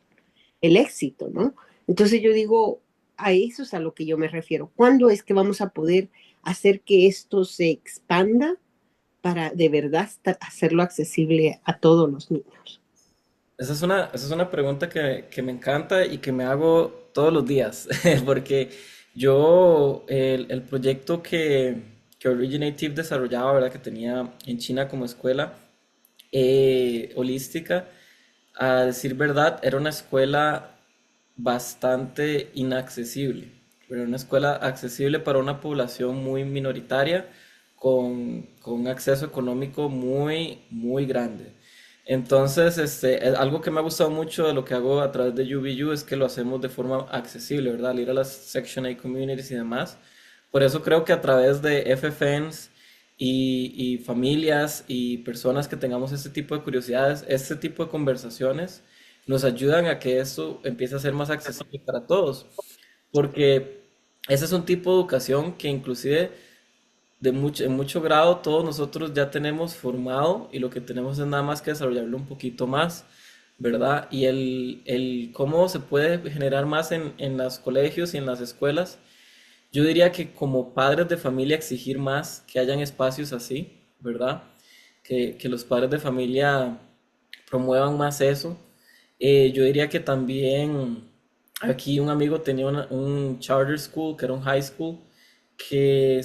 éxito, ¿no? Entonces yo digo, a eso es a lo que yo me refiero. ¿Cuándo es que vamos a poder hacer que esto se expanda para de verdad hacerlo accesible a todos los niños? esa es una pregunta que me encanta y que me hago todos los días, porque yo, el proyecto que Originative desarrollaba, ¿verdad? Que tenía en China como escuela holística, a decir verdad, era una escuela bastante inaccesible, pero una escuela accesible para una población muy minoritaria con un acceso económico muy, muy grande. Entonces, algo que me ha gustado mucho de lo que hago a través de UBU es que lo hacemos de forma accesible, ¿verdad? Al ir a las Section A communities y demás. Por eso creo que a través de FFNs y familias y personas que tengamos este tipo de curiosidades, este tipo de conversaciones, nos ayudan a que esto empiece a ser más accesible para todos. Porque ese es un tipo de educación que inclusive en mucho grado todos nosotros ya tenemos formado y lo que tenemos es nada más que desarrollarlo un poquito más, ¿verdad? Y el cómo se puede generar más en los colegios y en las escuelas, yo diría que como padres de familia exigir más que hayan espacios así, ¿verdad? Que los padres de familia promuevan más eso. Yo diría que también aquí un amigo tenía un charter school, que era un high school, que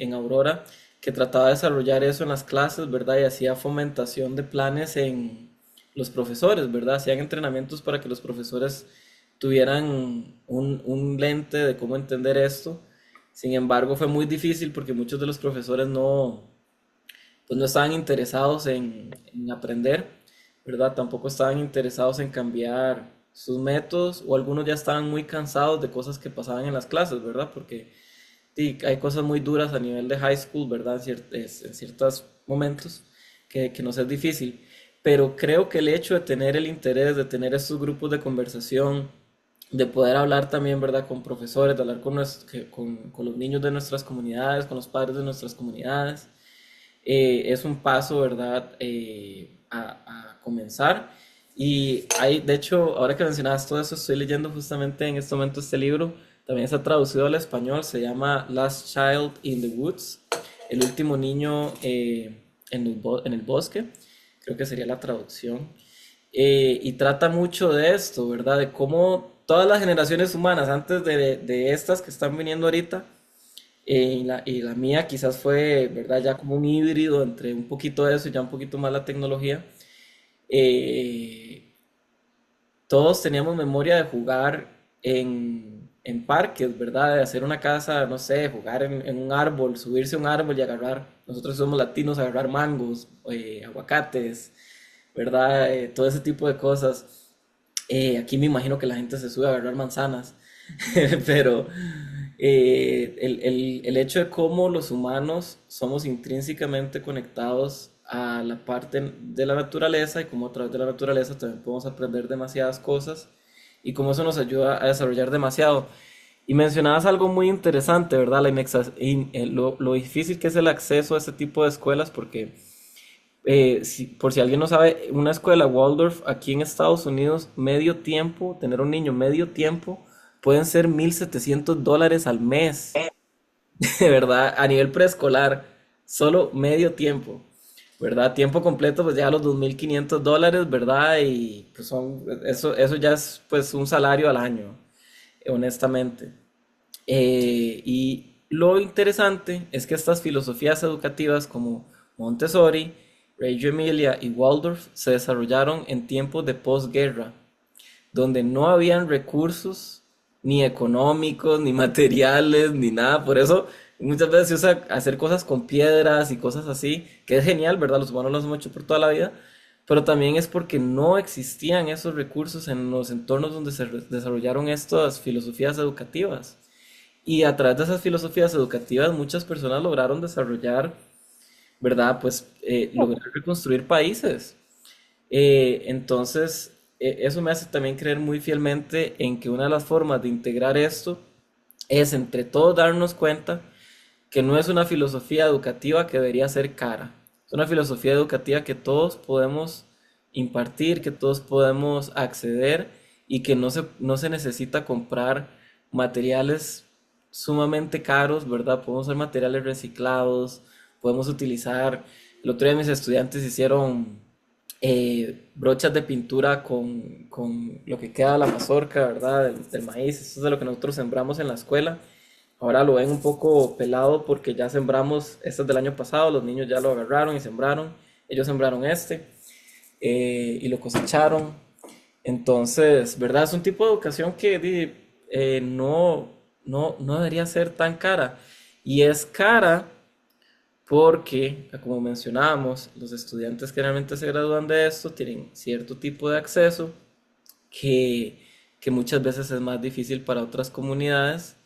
en Aurora, que trataba de desarrollar eso en las clases, ¿verdad? Y hacía fomentación de planes en los profesores, ¿verdad? Hacían entrenamientos para que los profesores tuvieran un lente de cómo entender esto. Sin embargo, fue muy difícil porque muchos de los profesores pues no estaban interesados en aprender, ¿verdad? Tampoco estaban interesados en cambiar sus métodos o algunos ya estaban muy cansados de cosas que pasaban en las clases, ¿verdad? Porque sí, hay cosas muy duras a nivel de high school, ¿verdad? En ciertos momentos que nos es difícil. Pero creo que el hecho de tener el interés, de tener estos grupos de conversación, de poder hablar también, ¿verdad? Con profesores, de hablar con los niños de nuestras comunidades, con los padres de nuestras comunidades, es un paso, ¿verdad? A comenzar. Y hay, de hecho, ahora que mencionabas todo eso, estoy leyendo justamente en este momento este libro, también está traducido al español, se llama Last Child in the Woods, el último niño en el bosque, creo que sería la traducción. Y trata mucho de esto, ¿verdad? De cómo todas las generaciones humanas, antes de estas que están viniendo ahorita, y la mía quizás fue, ¿verdad? Ya como un híbrido entre un poquito de eso y ya un poquito más la tecnología. eh, Todos teníamos memoria de jugar en parques, ¿verdad? De hacer una casa, no sé, jugar en un árbol, subirse a un árbol y agarrar, nosotros somos latinos, agarrar mangos, aguacates, ¿verdad? Todo ese tipo de cosas. Aquí me imagino que la gente se sube a agarrar manzanas, pero el hecho de cómo los humanos somos intrínsecamente conectados a la parte de la naturaleza y cómo a través de la naturaleza también podemos aprender demasiadas cosas y cómo eso nos ayuda a desarrollar demasiado. Y mencionabas algo muy interesante, ¿verdad? Lo difícil que es el acceso a este tipo de escuelas, porque por si alguien no sabe, una escuela Waldorf aquí en Estados Unidos, medio tiempo, tener un niño medio tiempo, pueden ser $1,700 al mes, de verdad, a nivel preescolar, solo medio tiempo, ¿verdad? Tiempo completo, pues ya a los $2,500, ¿verdad? Y pues eso ya es pues un salario al año, honestamente. Y lo interesante es que estas filosofías educativas como Montessori, Reggio Emilia y Waldorf se desarrollaron en tiempos de posguerra, donde no habían recursos ni económicos, ni materiales, ni nada. Por eso muchas veces se usa hacer cosas con piedras y cosas así, que es genial, ¿verdad? Los humanos lo hemos hecho por toda la vida, pero también es porque no existían esos recursos en los entornos donde se desarrollaron estas filosofías educativas. Y a través de esas filosofías educativas muchas personas lograron desarrollar, ¿verdad? Pues lograr reconstruir países. Entonces, eso me hace también creer muy fielmente en que una de las formas de integrar esto es entre todos darnos cuenta que no es una filosofía educativa que debería ser cara. Es una filosofía educativa que todos podemos impartir, que todos podemos acceder y que no se necesita comprar materiales sumamente caros, ¿verdad? Podemos usar materiales reciclados, podemos utilizar. El otro día mis estudiantes hicieron brochas de pintura con lo que queda de la mazorca, ¿verdad? Del maíz. Eso es de lo que nosotros sembramos en la escuela. Ahora lo ven un poco pelado porque ya sembramos, este es del año pasado, los niños ya lo agarraron y sembraron, ellos sembraron y lo cosecharon. Entonces, ¿verdad? Es un tipo de educación que no debería ser tan cara. Y es cara porque, como mencionábamos, los estudiantes que realmente se gradúan de esto tienen cierto tipo de acceso que, que muchas veces es más difícil para otras comunidades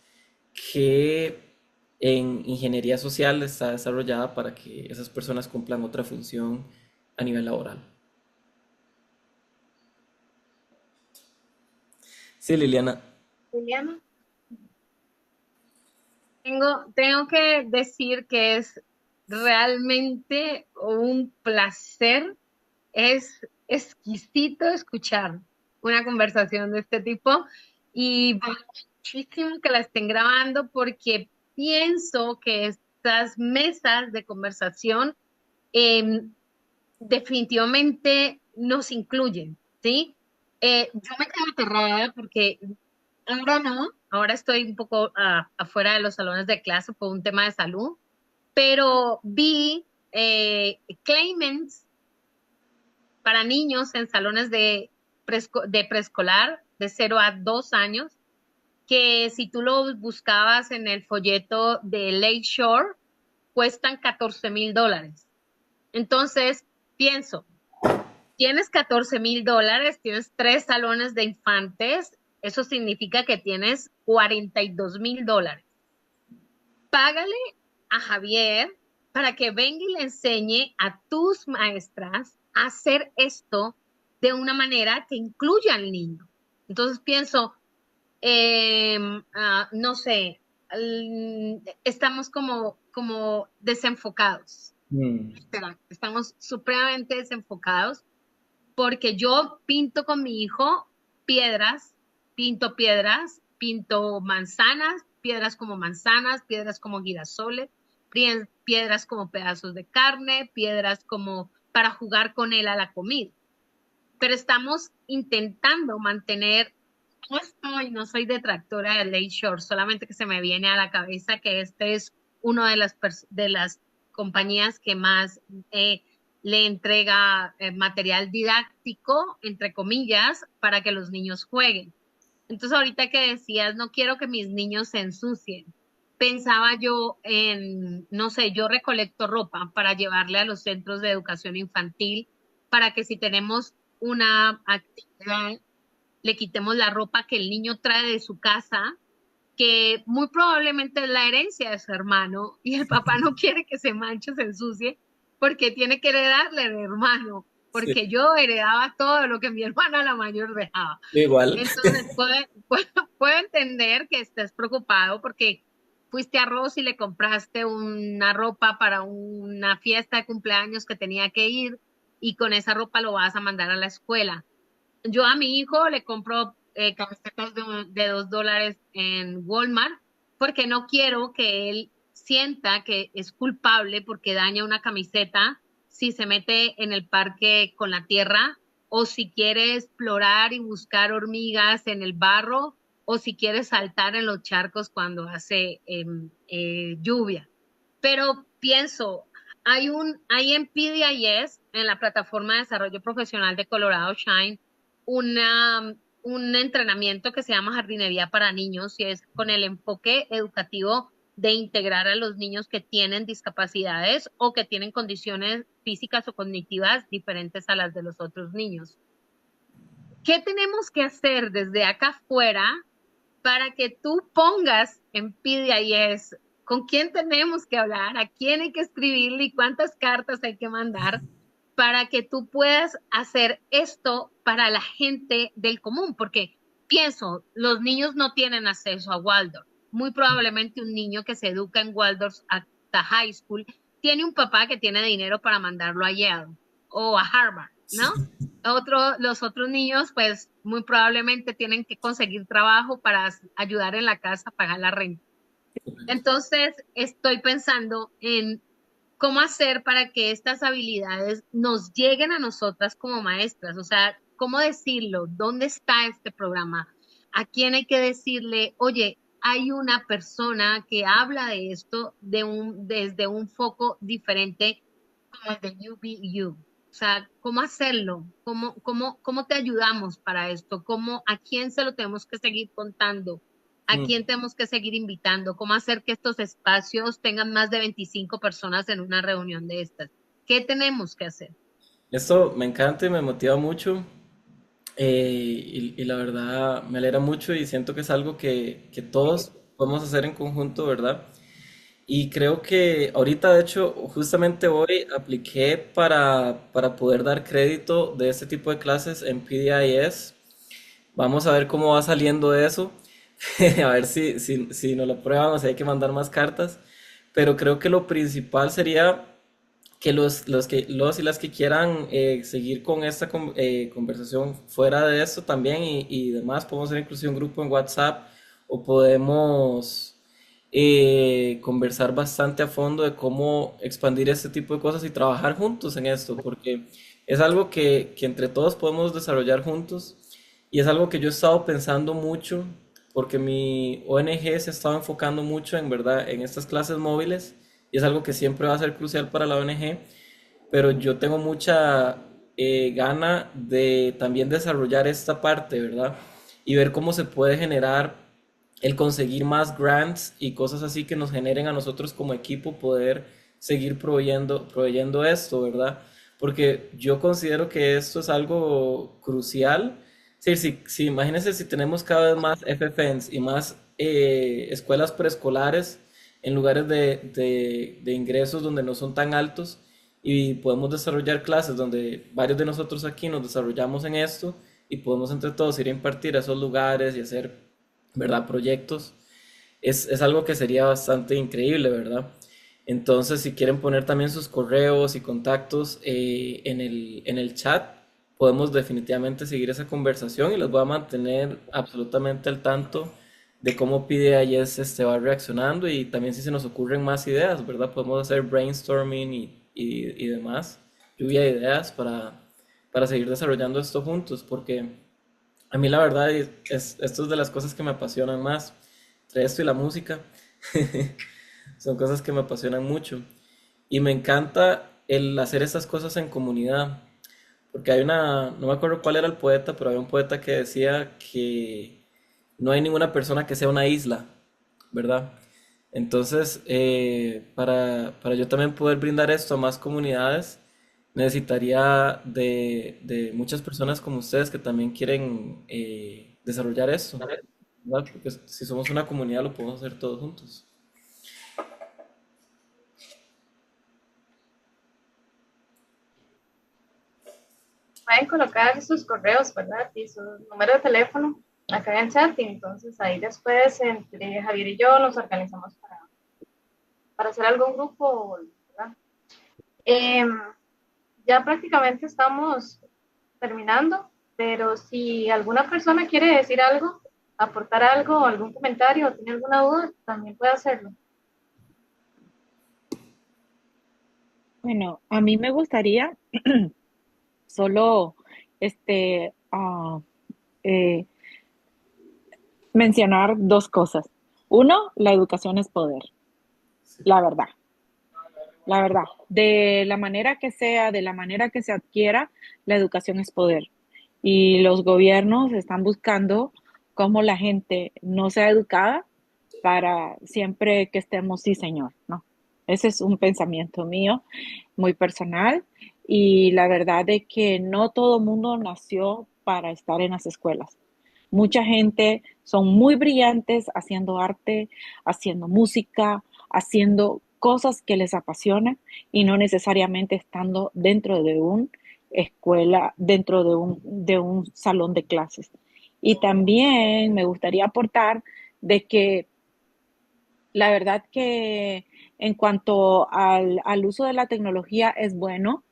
que en ingeniería social está desarrollada para que esas personas cumplan otra función a nivel laboral. Sí, Liliana. Liliana. Tengo que decir que es realmente un placer, es exquisito escuchar una conversación de este tipo y vale muchísimo que la estén grabando porque pienso que estas mesas de conversación definitivamente nos incluyen, ¿sí? Yo me quedo aterrada porque ahora no, ahora estoy un poco afuera de los salones de clase por un tema de salud, pero vi claimants para niños en salones de preescolar de 0 a 2 años, que si tú lo buscabas en el folleto de Lakeshore, cuestan $14,000. Entonces, pienso, tienes $14,000, tienes 3 salones de infantes, eso significa que tienes $42,000. Págale a Javier para que venga y le enseñe a tus maestras a hacer esto de una manera que incluya al niño. Entonces pienso, no sé, estamos como desenfocados. Estamos supremamente desenfocados porque yo pinto con mi hijo piedras, pinto manzanas, piedras como manzanas, piedras como girasoles, piedras como pedazos de carne, piedras como para jugar con él a la comida. Pero estamos intentando mantener, no soy detractora de Lakeshore, solamente que se me viene a la cabeza que este es uno de las compañías que más le entrega material didáctico, entre comillas, para que los niños jueguen. Entonces, ahorita que decías, no quiero que mis niños se ensucien, pensaba yo en, no sé, yo recolecto ropa para llevarle a los centros de educación infantil, para que si tenemos una actividad, le quitemos la ropa que el niño trae de su casa, que muy probablemente es la herencia de su hermano, y el papá no quiere que se manche, se ensucie, porque tiene que heredarle al hermano, Sí, porque yo heredaba todo lo que mi hermana la mayor dejaba. igual. Entonces puedo entender que estés preocupado porque fuiste a Ross y le compraste una ropa para una fiesta de cumpleaños que tenía que ir y con esa ropa lo vas a mandar a la escuela. Yo a mi hijo le compro camisetas de $2 en Walmart porque no quiero que él sienta que es culpable porque daña una camiseta si se mete en el parque con la tierra o si quiere explorar y buscar hormigas en el barro o si quiere saltar en los charcos cuando hace lluvia. Pero pienso, hay en PDIS, en la plataforma de desarrollo profesional de Colorado Shine, un entrenamiento que se llama jardinería para niños y es con el enfoque educativo de integrar a los niños que tienen discapacidades o que tienen condiciones físicas o cognitivas diferentes a las de los otros niños. ¿Qué tenemos que hacer desde acá afuera para que tú pongas en PDIS con quién tenemos que hablar, a quién hay que escribirle y cuántas cartas hay que mandar para que tú puedas hacer esto para la gente del común? Porque pienso, los niños no tienen acceso a Waldorf. Muy probablemente un niño que se educa en Waldorf hasta high school tiene un papá que tiene dinero para mandarlo a Yale o a Harvard, ¿no? Los otros niños, pues muy probablemente tienen que conseguir trabajo para ayudar en la casa a pagar la renta. Entonces, estoy pensando en cómo hacer para que estas habilidades nos lleguen a nosotras como maestras. O sea, cómo decirlo, dónde está este programa, a quién hay que decirle, oye, hay una persona que habla de esto desde un foco diferente como el de UBU. O sea, ¿cómo hacerlo? ¿Cómo te ayudamos para esto? ¿A quién se lo tenemos que seguir contando? ¿A quién tenemos que seguir invitando? ¿Cómo hacer que estos espacios tengan más de 25 personas en una reunión de estas? ¿Qué tenemos que hacer? Esto me encanta y me motiva mucho. Y la verdad me alegra mucho y siento que es algo que todos podemos hacer en conjunto, ¿verdad? Y creo que ahorita, de hecho, justamente hoy apliqué para poder dar crédito de este tipo de clases en PDIS. Vamos a ver cómo va saliendo eso, a ver si nos lo prueban o si hay que mandar más cartas. Pero creo que lo principal sería que los y las que quieran seguir con esta conversación fuera de esto también y demás, podemos hacer inclusive un grupo en WhatsApp o podemos conversar bastante a fondo de cómo expandir este tipo de cosas y trabajar juntos en esto, porque es algo que entre todos podemos desarrollar juntos y es algo que yo he estado pensando mucho porque mi ONG se ha estado enfocando mucho en verdad en estas clases móviles y es algo que siempre va a ser crucial para la ONG, pero yo tengo mucha gana de también desarrollar esta parte, ¿verdad? Y ver cómo se puede generar el conseguir más grants y cosas así que nos generen a nosotros como equipo poder seguir proveyendo esto, ¿verdad? Porque yo considero que esto es algo crucial. Sí, sí, sí, imagínense si tenemos cada vez más FFNs y más escuelas preescolares en lugares de ingresos donde no son tan altos y podemos desarrollar clases donde varios de nosotros aquí nos desarrollamos en esto y podemos entre todos ir a impartir a esos lugares y hacer, ¿verdad? Proyectos. Es algo que sería bastante increíble, ¿verdad? Entonces, si quieren poner también sus correos y contactos en el chat, podemos definitivamente seguir esa conversación y los voy a mantener absolutamente al tanto de cómo PDIS va reaccionando y también si se nos ocurren más ideas, ¿verdad? Podemos hacer brainstorming y demás, lluvia de ideas para seguir desarrollando esto juntos, porque a mí la verdad esto es de las cosas que me apasionan más, entre esto y la música, son cosas que me apasionan mucho y me encanta el hacer estas cosas en comunidad, porque no me acuerdo cuál era el poeta, pero había un poeta que decía que no hay ninguna persona que sea una isla, ¿verdad? Entonces, para yo también poder brindar esto a más comunidades, necesitaría de muchas personas como ustedes que también quieren desarrollar esto, ¿verdad? Porque si somos una comunidad lo podemos hacer todos juntos. Pueden colocar sus correos, ¿verdad? Y su número de teléfono acá en el chat, y entonces ahí después entre Javier y yo nos organizamos para hacer algún grupo, ¿verdad? Em, ya prácticamente estamos terminando, pero si alguna persona quiere decir algo, aportar algo, algún comentario o tiene alguna duda, también puede hacerlo. Bueno, a mí me gustaría solo este, ah, eh, mencionar dos cosas. Uno, la educación es poder, la verdad. La verdad, de la manera que sea, de la manera que se adquiera, la educación es poder. Y los gobiernos están buscando cómo la gente no sea educada para siempre que estemos, sí, señor, ¿no? Ese es un pensamiento mío, muy personal. Y la verdad es que no todo mundo nació para estar en las escuelas. Mucha gente son muy brillantes haciendo arte, haciendo música, haciendo cosas que les apasionan y no necesariamente estando dentro de una escuela, dentro de un salón de clases. Y también me gustaría aportar de que la verdad que en cuanto al uso de la tecnología es bueno,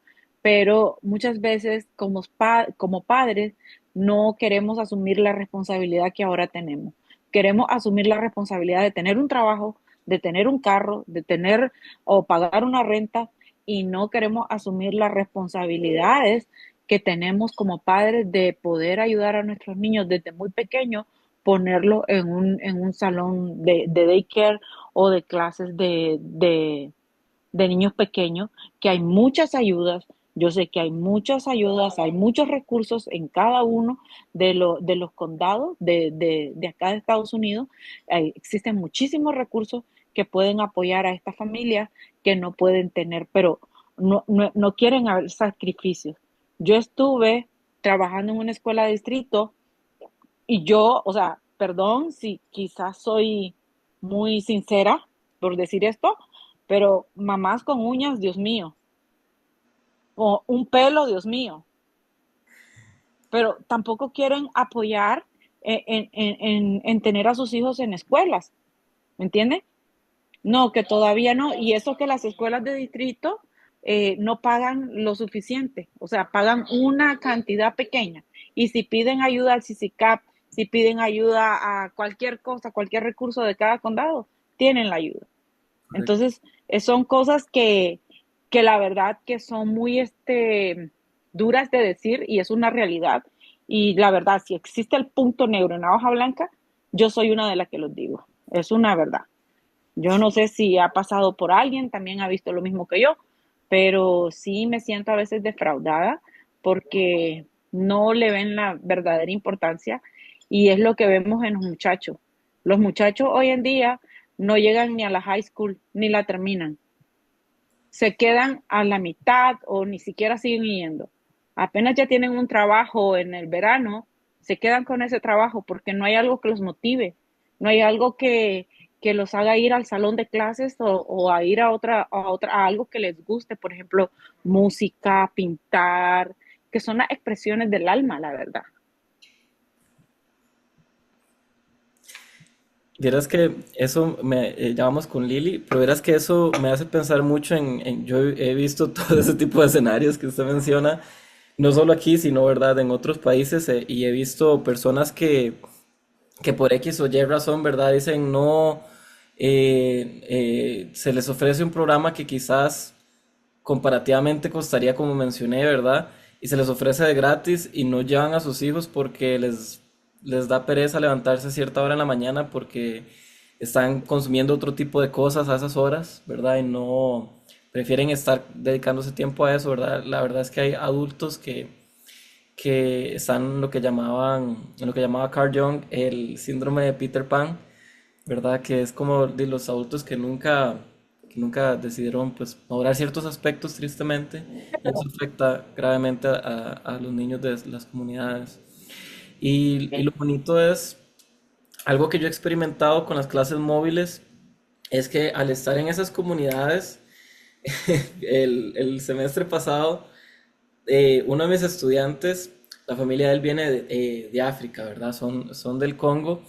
pero muchas veces como padres no queremos asumir la responsabilidad que ahora tenemos. Queremos asumir la responsabilidad de tener un trabajo, de tener un carro, de tener o pagar una renta y no queremos asumir las responsabilidades que tenemos como padres de poder ayudar a nuestros niños desde muy pequeños, ponerlo en un salón de daycare o de clases de niños pequeños, que hay muchas ayudas. Yo sé que hay muchas ayudas, hay muchos recursos en cada uno de los condados de acá de Estados Unidos. Existen muchísimos recursos que pueden apoyar a estas familias que no pueden tener, pero no quieren haber sacrificios. Yo estuve trabajando en una escuela de distrito y yo, o sea, perdón si quizás soy muy sincera por decir esto, pero mamás con uñas, Dios mío, o un pelo, Dios mío, pero tampoco quieren apoyar en tener a sus hijos en escuelas, ¿me entiende? No, que todavía no, y eso que las escuelas de distrito no pagan lo suficiente, o sea, pagan una cantidad pequeña, y si piden ayuda al CICICAP, si piden ayuda a cualquier cosa, cualquier recurso de cada condado, tienen la ayuda. Correcto. Entonces, son cosas que la verdad que son muy duras de decir y es una realidad. Y la verdad, si existe el punto negro en la hoja blanca, yo soy una de las que los digo. Es una verdad. Yo no sé si ha pasado por alguien, también ha visto lo mismo que yo, pero sí me siento a veces defraudada porque no le ven la verdadera importancia y es lo que vemos en los muchachos. Los muchachos hoy en día no llegan ni a la high school ni la terminan. Se quedan a la mitad o ni siquiera siguen yendo. Apenas ya tienen un trabajo en el verano, se quedan con ese trabajo porque no hay algo que los motive, no hay algo que los haga ir al salón de clases o a ir a algo que les guste, por ejemplo, música, pintar, que son las expresiones del alma, la verdad. Vieras que eso ya vamos con Lili, pero vieras que eso me hace pensar mucho yo he visto todo ese tipo de escenarios que usted menciona, no solo aquí, sino, ¿verdad?, en otros países, y he visto personas que por X o Y razón, ¿verdad?, dicen no, se les ofrece un programa que quizás comparativamente costaría, como mencioné, ¿verdad? Y se les ofrece de gratis y no llevan a sus hijos porque les da pereza levantarse a cierta hora en la mañana porque están consumiendo otro tipo de cosas a esas horas, ¿verdad? Y no prefieren estar dedicándose tiempo a eso, ¿verdad? La verdad es que hay adultos que están en lo que llamaba Carl Jung, el síndrome de Peter Pan, ¿verdad? Que es como de los adultos que nunca decidieron pues mejorar ciertos aspectos tristemente, y eso afecta gravemente a los niños de las comunidades. Y lo bonito es, algo que yo he experimentado con las clases móviles, es que al estar en esas comunidades, el semestre pasado, uno de mis estudiantes La familia de él viene de África, ¿verdad? Son del Congo.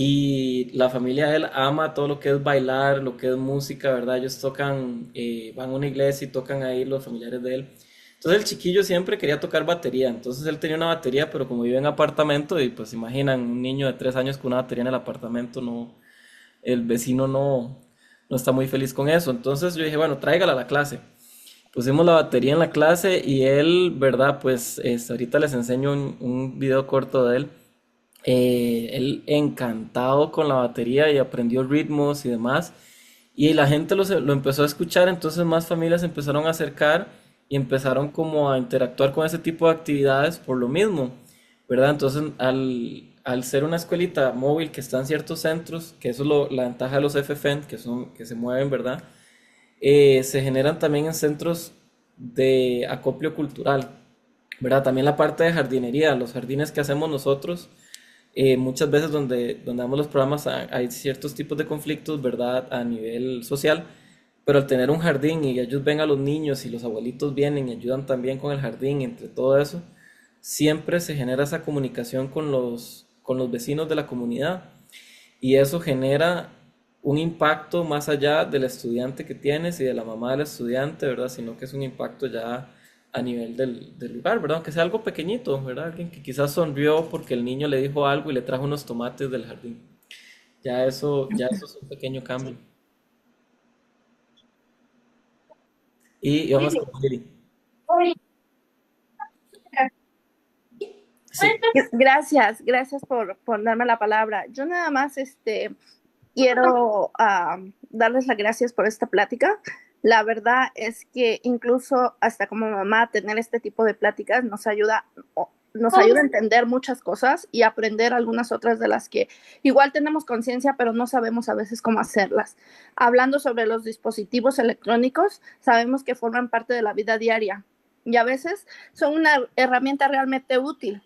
Y la familia de él ama todo lo que es bailar, lo que es música, ¿verdad? Ellos tocan, van a una iglesia y tocan ahí los familiares de él. Entonces el chiquillo siempre quería tocar batería. Entonces él tenía una batería, pero como vive en apartamento, y pues imaginan, un niño de 3 años con una batería en el apartamento, no, el vecino no está muy feliz con eso. Entonces yo dije, bueno, tráigala a la clase. Pusimos la batería en la clase y él, ¿verdad? Pues ahorita les enseño un video corto de él. Él encantado con la batería y aprendió ritmos y demás. Y la gente lo empezó a escuchar, entonces más familias se empezaron a acercar y empezaron como a interactuar con ese tipo de actividades por lo mismo, ¿verdad? Entonces al ser una escuelita móvil que está en ciertos centros, que eso es la ventaja de los FFN, que se mueven, ¿verdad? Se generan también en centros de acopio cultural, ¿verdad? También la parte de jardinería, los jardines que hacemos nosotros, muchas veces donde damos los programas hay ciertos tipos de conflictos, ¿verdad? A nivel social, pero al tener un jardín y ellos ven a los niños y los abuelitos vienen y ayudan también con el jardín, entre todo eso, siempre se genera esa comunicación con los vecinos de la comunidad y eso genera un impacto más allá del estudiante que tienes y de la mamá del estudiante, ¿verdad? Sino que es un impacto ya a nivel del lugar, ¿verdad? Aunque sea algo pequeñito, ¿verdad? Alguien que quizás sonrió porque el niño le dijo algo y le trajo unos tomates del jardín. Ya eso es un pequeño cambio. Y vamos con Lili. Sí. Gracias por darme la palabra. Yo nada más quiero darles las gracias por esta plática. La verdad es que incluso hasta como mamá tener este tipo de pláticas nos ayuda a entender muchas cosas y aprender algunas otras de las que igual tenemos conciencia, pero no sabemos a veces cómo hacerlas. Hablando sobre los dispositivos electrónicos, sabemos que forman parte de la vida diaria y a veces son una herramienta realmente útil.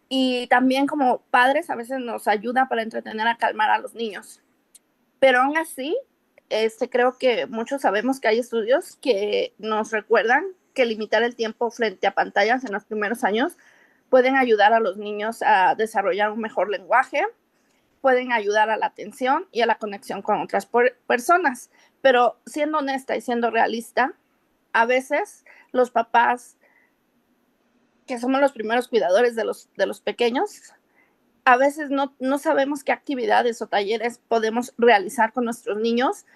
Y también como padres a veces nos ayuda para entretener a calmar a los niños. Pero aún así, creo que muchos sabemos que hay estudios que nos recuerdan que limitar el tiempo frente a pantallas en los primeros años pueden ayudar a los niños a desarrollar un mejor lenguaje, pueden ayudar a la atención y a la conexión con otras personas. Pero siendo honesta y siendo realista, a veces los papás, que somos los primeros cuidadores de los pequeños, a veces no sabemos qué actividades o talleres podemos realizar con nuestros niños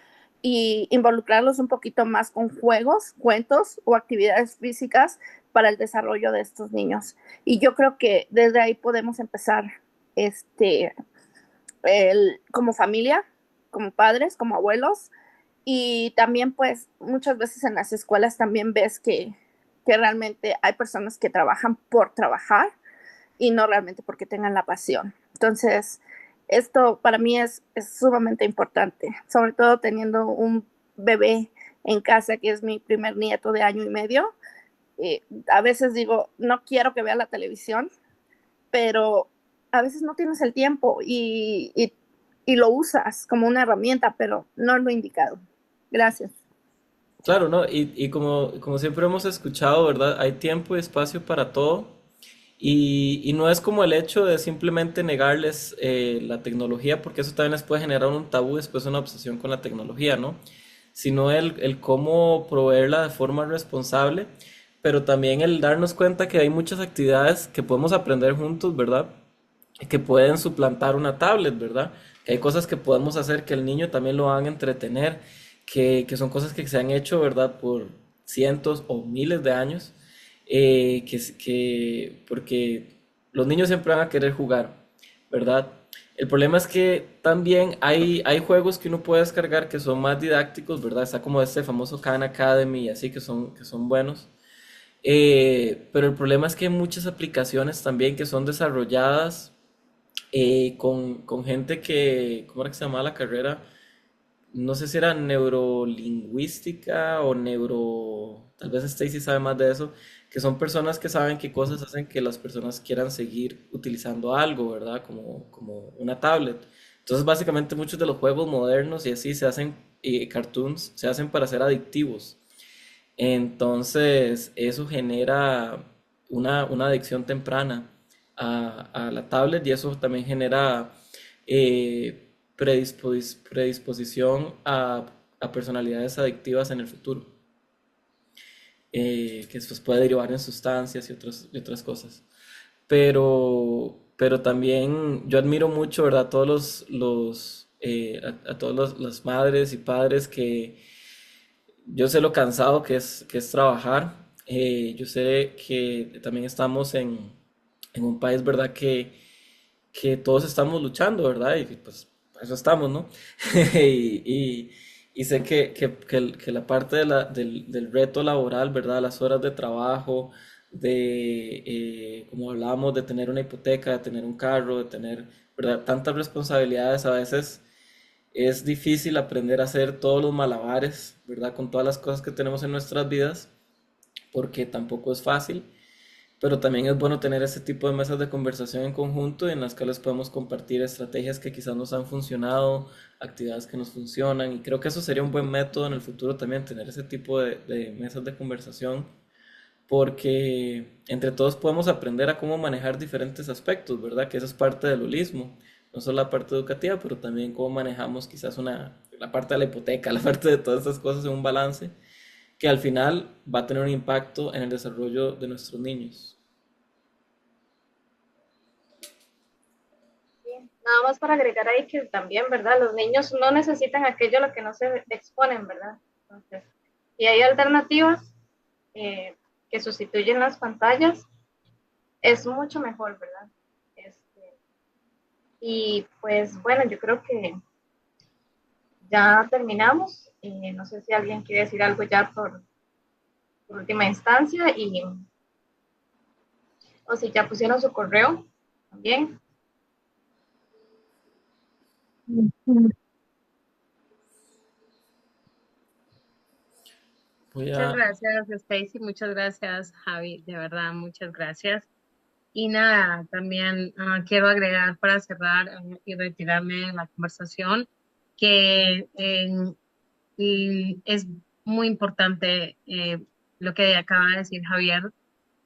y involucrarlos un poquito más con juegos, cuentos o actividades físicas para el desarrollo de estos niños. Y yo creo que desde ahí podemos empezar como familia, como padres, como abuelos. Y también pues muchas veces en las escuelas también ves que realmente hay personas que trabajan por trabajar y no realmente porque tengan la pasión. Entonces, esto para mí es sumamente importante, sobre todo teniendo un bebé en casa que es mi primer nieto de 1 año y medio. A veces digo, no quiero que vea la televisión, pero a veces no tienes el tiempo y lo usas como una herramienta, pero no es lo indicado. Gracias. Claro, ¿no? Y como siempre hemos escuchado, ¿verdad? Hay tiempo y espacio para todo. Y no es como el hecho de simplemente negarles la tecnología, porque eso también les puede generar un tabú, después una obsesión con la tecnología, ¿no? Sino el cómo proveerla de forma responsable, pero también el darnos cuenta que hay muchas actividades que podemos aprender juntos, ¿verdad? Que pueden suplantar una tablet, ¿verdad? Que hay cosas que podemos hacer que el niño también lo van a entretener, que son cosas que se han hecho, ¿verdad? Por cientos o miles de años, porque los niños siempre van a querer jugar, ¿verdad? El problema es que también hay juegos que uno puede descargar que son más didácticos, ¿verdad? Está como este famoso Khan Academy y así que son buenos. Pero el problema es que hay muchas aplicaciones también que son desarrolladas con gente ¿cómo era que se llamaba la carrera? No sé si era neurolingüística o tal vez Stacy sabe más de eso, que son personas que saben qué cosas hacen que las personas quieran seguir utilizando algo, ¿verdad? Como una tablet. Entonces, básicamente muchos de los juegos modernos y así se hacen, y cartoons, se hacen para ser adictivos. Entonces, eso genera una adicción temprana a la tablet y eso también genera predisposición a personalidades adictivas en el futuro, que después puede derivar en sustancias y otras cosas. Pero también yo admiro mucho, ¿verdad? Todos a todas las madres y padres que yo sé lo cansado que es trabajar. Yo sé que también estamos en un país, ¿verdad? Que todos estamos luchando, ¿verdad? Y pues para eso estamos, ¿no? Y, y sé que la parte del reto laboral, ¿verdad? Las horas de trabajo, como hablábamos, de tener una hipoteca, de tener un carro, de tener, ¿verdad? Tantas responsabilidades a veces es difícil aprender a hacer todos los malabares, ¿verdad? Con todas las cosas que tenemos en nuestras vidas, porque tampoco es fácil, pero también es bueno tener ese tipo de mesas de conversación en conjunto en las cuales podemos compartir estrategias que quizás nos han funcionado, actividades que nos funcionan, y creo que eso sería un buen método en el futuro también, tener ese tipo de mesas de conversación, porque entre todos podemos aprender a cómo manejar diferentes aspectos, ¿verdad? Que eso es parte del holismo, no solo la parte educativa, pero también cómo manejamos quizás la parte de la hipoteca, la parte de todas estas cosas en un balance, que al final va a tener un impacto en el desarrollo de nuestros niños. Sí, nada más para agregar ahí que también, ¿verdad? Los niños no necesitan aquello a lo que no se exponen, ¿verdad? Entonces, y hay alternativas que sustituyen las pantallas, es mucho mejor, ¿verdad? Y pues bueno, yo creo que ya terminamos. No sé si alguien quiere decir algo ya por última instancia o si ya pusieron su correo también. Voy Muchas a, gracias, Stacy. Muchas gracias, Javi. De verdad, muchas gracias. Y nada, también quiero agregar para cerrar y retirarme de la conversación que y es muy importante lo que acaba de decir Javier,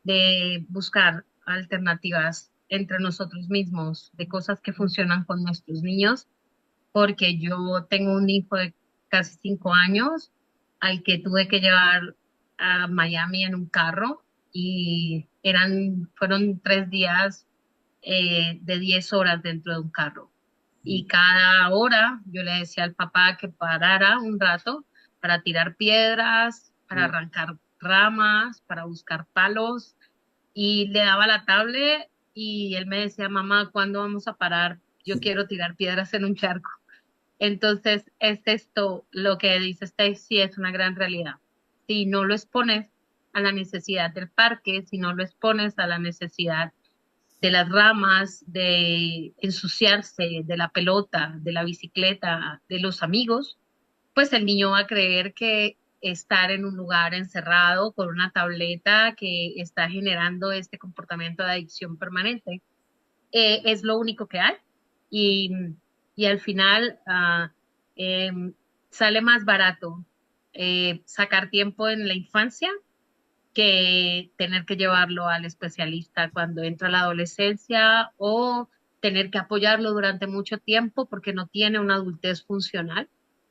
de buscar alternativas entre nosotros mismos, de cosas que funcionan con nuestros niños, porque yo tengo un hijo de casi 5 años al que tuve que llevar a Miami en un carro y fueron 3 días de 10 horas dentro de un carro. Y cada hora yo le decía al papá que parara un rato para tirar piedras, para arrancar ramas, para buscar palos, y le daba la tablet y él me decía, mamá, ¿cuándo vamos a parar? Yo quiero tirar piedras en un charco. Entonces, es esto lo que dice Stacy, es una gran realidad. Si no lo expones a la necesidad del parque, si no lo expones a la necesidad de las ramas, de ensuciarse, de la pelota, de la bicicleta, de los amigos, pues el niño va a creer que estar en un lugar encerrado con una tableta que está generando este comportamiento de adicción permanente es lo único que hay. Y, y al final eh, sale más barato sacar tiempo en la infancia que tener que llevarlo al especialista cuando entra la adolescencia o tener que apoyarlo durante mucho tiempo porque no tiene una adultez funcional.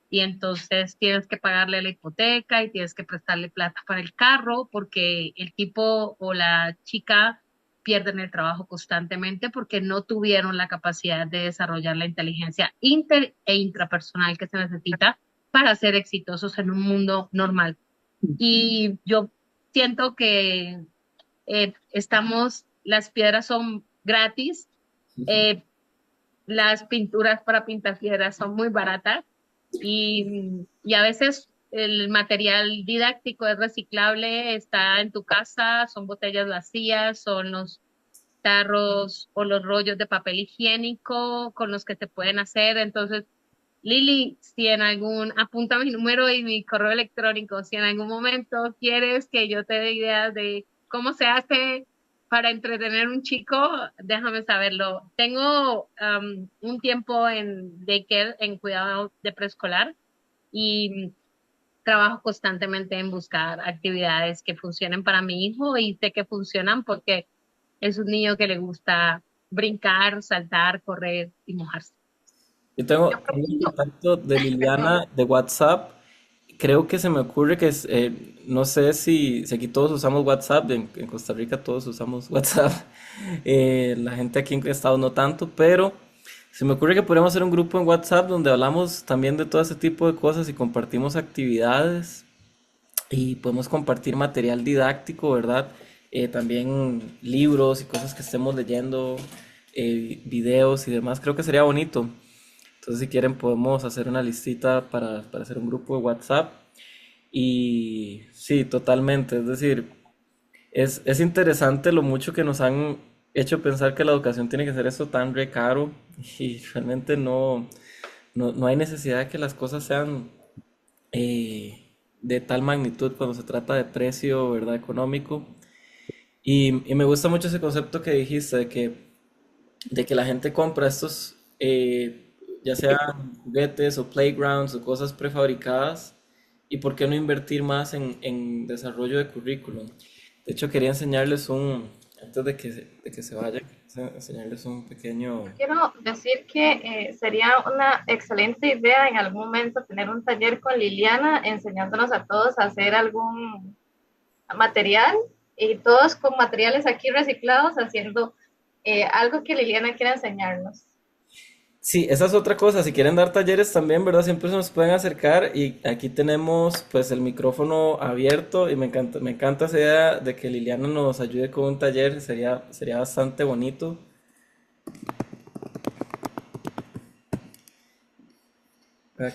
Y entonces tienes que pagarle la hipoteca y tienes que prestarle plata para el carro porque el tipo o la chica pierden el trabajo constantemente porque no tuvieron la capacidad de desarrollar la inteligencia inter e intrapersonal que se necesita para ser exitosos en un mundo normal. Y yo siento que las piedras son gratis, eh, las pinturas para pintar piedras son muy baratas y a veces el material didáctico es reciclable, está en tu casa, son botellas vacías, son los tarros o los rollos de papel higiénico con los que se pueden hacer. Entonces, Lili, si en apunta mi número y mi correo electrónico, si en algún momento quieres que yo te dé ideas de cómo se hace para entretener un chico, déjame saberlo. Tengo un tiempo en daycare, en cuidado de preescolar, y trabajo constantemente en buscar actividades que funcionen para mi hijo y sé que funcionan porque es un niño que le gusta brincar, saltar, correr y mojarse. Yo tengo, Yo tengo el propongo, contacto de perdón, Liliana de WhatsApp. Creo que se me ocurre que no sé si aquí todos usamos WhatsApp, en Costa Rica todos usamos WhatsApp, la gente aquí en Estados no tanto, pero se me ocurre que podríamos hacer un grupo en WhatsApp donde hablamos también de todo ese tipo de cosas y compartimos actividades y podemos compartir material didáctico, ¿verdad? También libros y cosas que estemos leyendo, videos y demás, creo que sería bonito. Entonces, si quieren, podemos hacer una listita para hacer un grupo de WhatsApp. Y sí, totalmente. Es decir, es interesante lo mucho que nos han hecho pensar que la educación tiene que ser eso tan re caro. Y realmente no hay necesidad de que las cosas sean de tal magnitud cuando se trata de precio, ¿verdad? Económico. Y me gusta mucho ese concepto que dijiste de que la gente compra estos, ya sean juguetes o playgrounds o cosas prefabricadas, y por qué no invertir más en desarrollo de currículum. De hecho, quería enseñarles antes de que se vayan, enseñarles un pequeño... quiero decir que sería una excelente idea en algún momento tener un taller con Liliana enseñándonos a todos a hacer algún material y todos con materiales aquí reciclados haciendo algo que Liliana quiera enseñarnos. Sí, esa es otra cosa. Si quieren dar talleres también, ¿verdad? Siempre se nos pueden acercar y aquí tenemos pues el micrófono abierto y me encanta esa idea de que Liliana nos ayude con un taller, sería bastante bonito.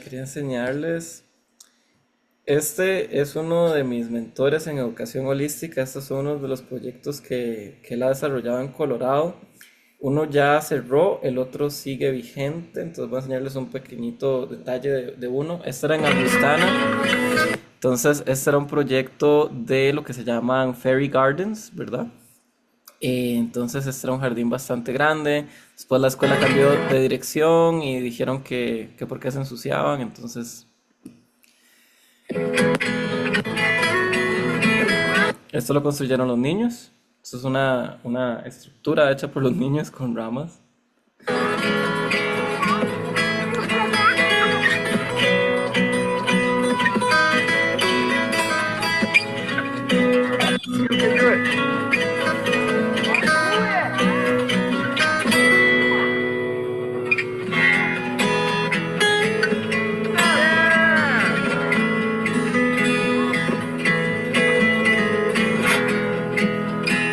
Quería enseñarles. Este es uno de mis mentores en educación holística. Estos son uno de los proyectos que él ha desarrollado en Colorado. Uno ya cerró, el otro sigue vigente. Entonces voy a enseñarles un pequeñito detalle de uno. Este era en Augustana. Entonces, este era un proyecto de lo que se llaman Fairy Gardens, ¿verdad? Entonces, este era un jardín bastante grande. Después la escuela cambió de dirección y dijeron que por qué se ensuciaban. Entonces, esto lo construyeron los niños. Esto es una estructura hecha por los niños con ramas.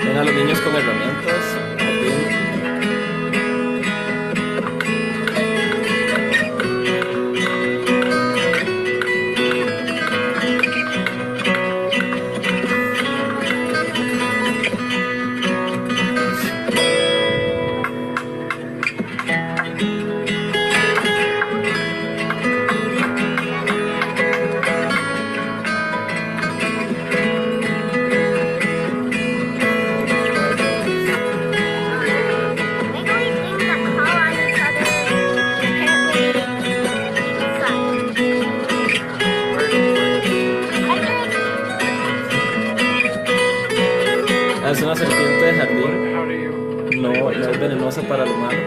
Ven a los niños con herramientas. Es una serpiente de jardín. No es venenosa para el humano.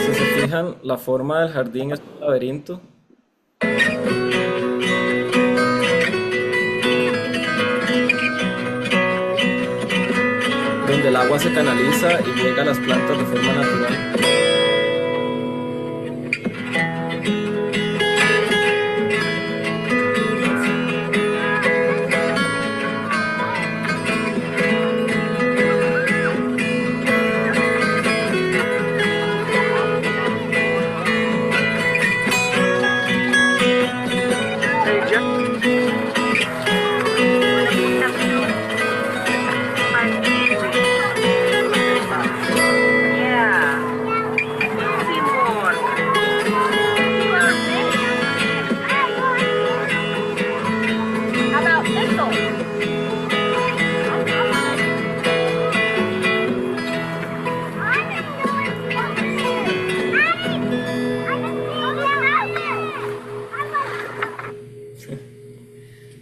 Si se fijan, la forma del jardín es un laberinto. agua se canaliza y llega a las plantas de forma natural.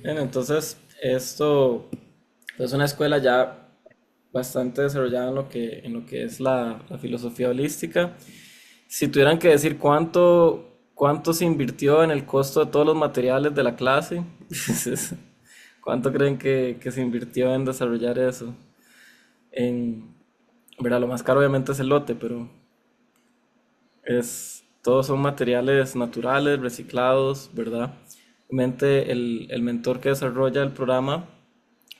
Bien, entonces esto es una escuela ya bastante desarrollada en lo que es la filosofía holística. Si tuvieran que decir cuánto se invirtió en el costo de todos los materiales de la clase, ¿cuánto creen que se invirtió en desarrollar eso? ¿Verdad? Lo más caro obviamente es el lote, pero todos son materiales naturales, reciclados, ¿verdad? Obviamente el mentor que desarrolla el programa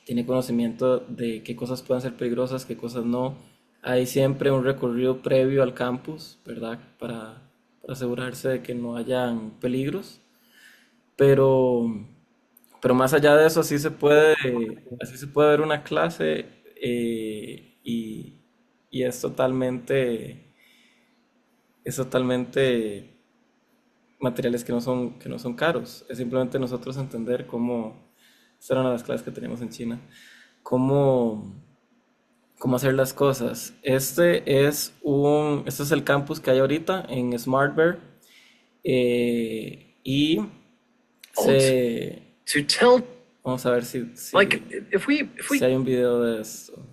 tiene conocimiento de qué cosas pueden ser peligrosas, qué cosas no. Hay siempre un recorrido previo al campus, ¿verdad? Para asegurarse de que no hayan peligros. Pero más allá de eso, así se puede ver una clase y es totalmente materiales que no son caros. Es simplemente nosotros entender cómo, esta era una de las clases que teníamos en China, cómo hacer las cosas. Este es el campus que hay ahorita en Smart Bear, y vamos a ver si hay un video de esto.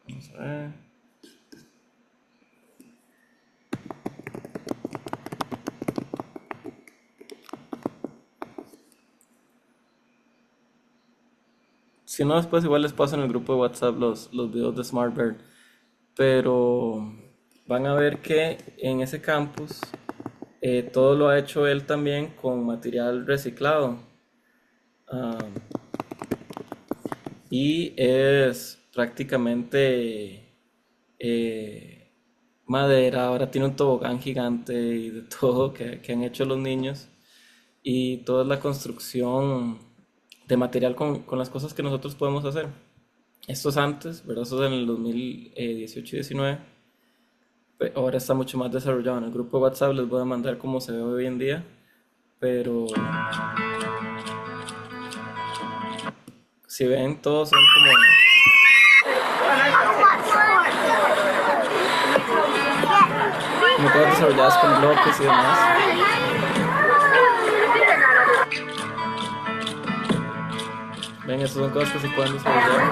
Vamos a ver. Si no, después igual les paso en el grupo de WhatsApp los videos de Smart Bear. Pero van a ver que en ese campus todo lo ha hecho él también con material reciclado. Y es prácticamente madera. Ahora tiene un tobogán gigante y de todo que han hecho los niños. Y toda la construcción de material con las cosas que nosotros podemos hacer. Esto es antes, ¿verdad? Esto es en el 2018 y 19. Ahora está mucho más desarrollado. En el grupo de WhatsApp les voy a mandar cómo se ve hoy en día. Pero si ven, todos son como todas desarrolladas con bloques y demás. Ven, estas son cosas que se pueden desarrollar.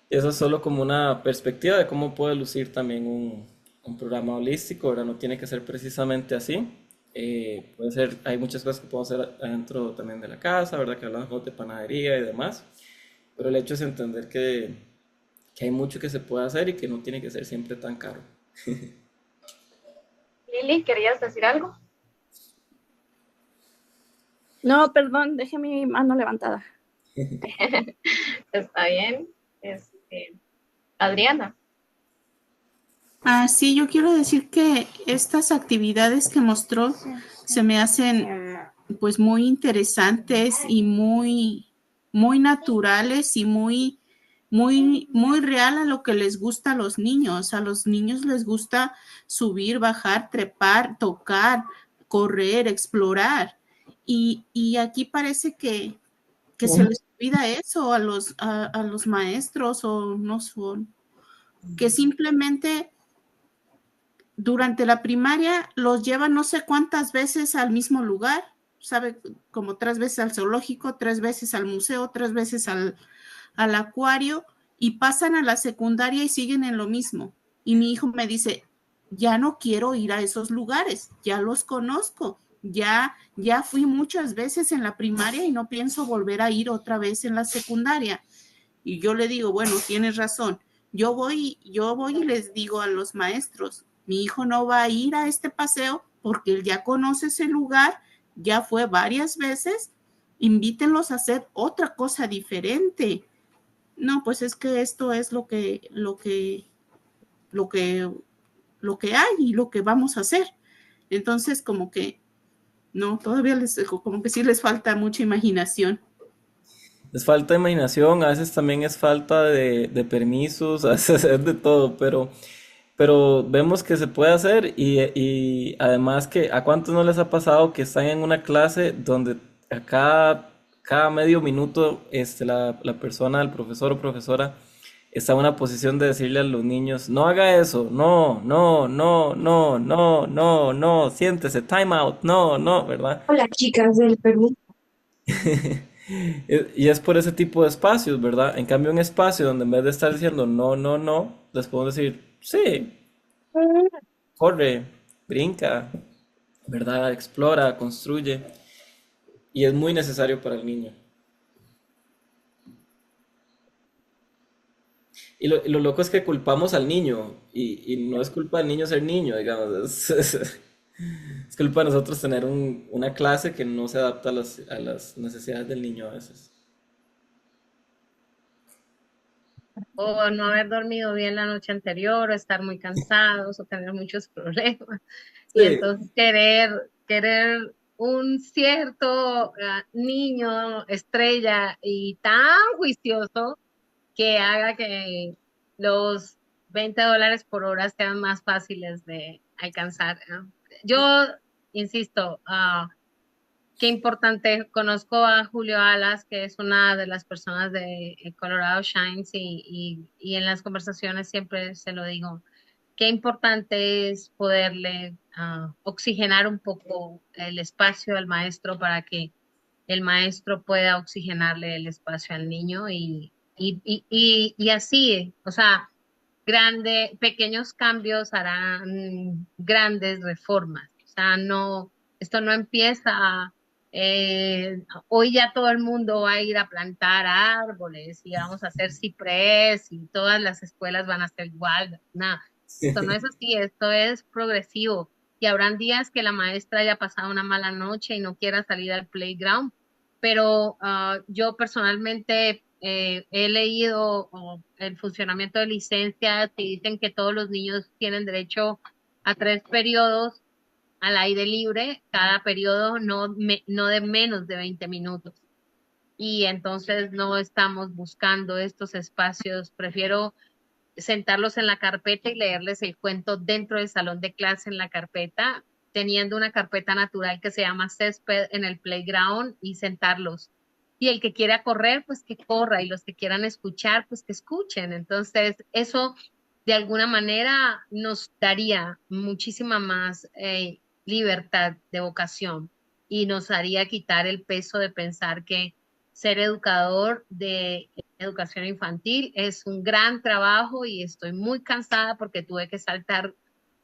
Y eso es solo como una perspectiva de cómo puede lucir también un programa holístico, ¿verdad? No tiene que ser precisamente así. Puede ser, hay muchas cosas que podemos hacer adentro también de la casa, ¿verdad? Que hablamos de panadería y demás. Pero el hecho es entender que hay mucho que se puede hacer y que no tiene que ser siempre tan caro. Lili, ¿querías decir algo? No, perdón, dejé mi mano levantada. Está bien. Adriana. Sí, yo quiero decir que estas actividades que mostró se me hacen pues muy interesantes y muy, muy naturales y muy real a lo que les gusta a los niños. A los niños les gusta subir, bajar, trepar, tocar, correr, explorar. Y aquí parece que se les olvida eso a los maestros, o no son, que simplemente durante la primaria los llevan no sé cuántas veces al mismo lugar, sabe, como 3 veces al zoológico, 3 veces al museo, 3 veces al acuario y pasan a la secundaria y siguen en lo mismo. Y mi hijo me dice, ya no quiero ir a esos lugares, ya los conozco, ya fui muchas veces en la primaria y no pienso volver a ir otra vez en la secundaria. Y yo le digo, bueno, tienes razón. Yo voy y les digo a los maestros, mi hijo no va a ir a este paseo porque él ya conoce ese lugar, ya fue varias veces, invítenlos a hacer otra cosa diferente. No, pues es que esto es lo que hay y lo que vamos a hacer. Entonces, como que no, todavía como que sí les falta mucha imaginación. Es falta de imaginación, a veces también es falta de permisos, a veces es de todo, pero vemos que se puede hacer y además que a cuántos no les ha pasado que están en una clase donde a cada medio minuto la persona, el profesor o profesora, está en una posición de decirle a los niños, no haga eso, no, no, no, no, no, no, no, siéntese, time out, no, no, ¿verdad? Hola, chicas del Perú. Y es por ese tipo de espacios, ¿verdad? En cambio, un espacio donde en vez de estar diciendo no, no, no, les podemos decir, sí, corre, brinca, ¿verdad? Explora, construye. Y es muy necesario para el niño. Y lo loco es que culpamos al niño. Y no es culpa del niño ser niño, digamos. Es culpa de nosotros tener una clase que no se adapta a las necesidades del niño a veces. O no haber dormido bien la noche anterior, o estar muy cansados, o tener muchos problemas. Y Sí. entonces querer un cierto niño estrella y tan juicioso que haga que los $20 por hora sean más fáciles de alcanzar, ¿no? Yo insisto, qué importante, conozco a Julio Alas, que es una de las personas de Colorado Shines y en las conversaciones siempre se lo digo, qué importante es poderle oxigenar un poco el espacio al maestro para que el maestro pueda oxigenarle el espacio al niño y así, o sea, pequeños cambios harán grandes reformas. O sea, no, esto no empieza, hoy ya todo el mundo va a ir a plantar árboles y vamos a hacer ciprés y todas las escuelas van a ser igual. Nada, esto no es así, esto es progresivo. Y habrán días que la maestra haya pasado una mala noche y no quiera salir al playground, pero yo personalmente he leído el funcionamiento de licencias y dicen que todos los niños tienen derecho a 3 periodos al aire libre, cada periodo no de menos de 20 minutos. Y entonces no estamos buscando estos espacios, prefiero sentarlos en la carpeta y leerles el cuento dentro del salón de clase en la carpeta, teniendo una carpeta natural que se llama césped en el playground y sentarlos. Y el que quiera correr, pues que corra, y los que quieran escuchar, pues que escuchen. Entonces, eso de alguna manera nos daría muchísima más libertad de vocación y nos haría quitar el peso de pensar que ser educador de educación infantil es un gran trabajo y estoy muy cansada porque tuve que saltar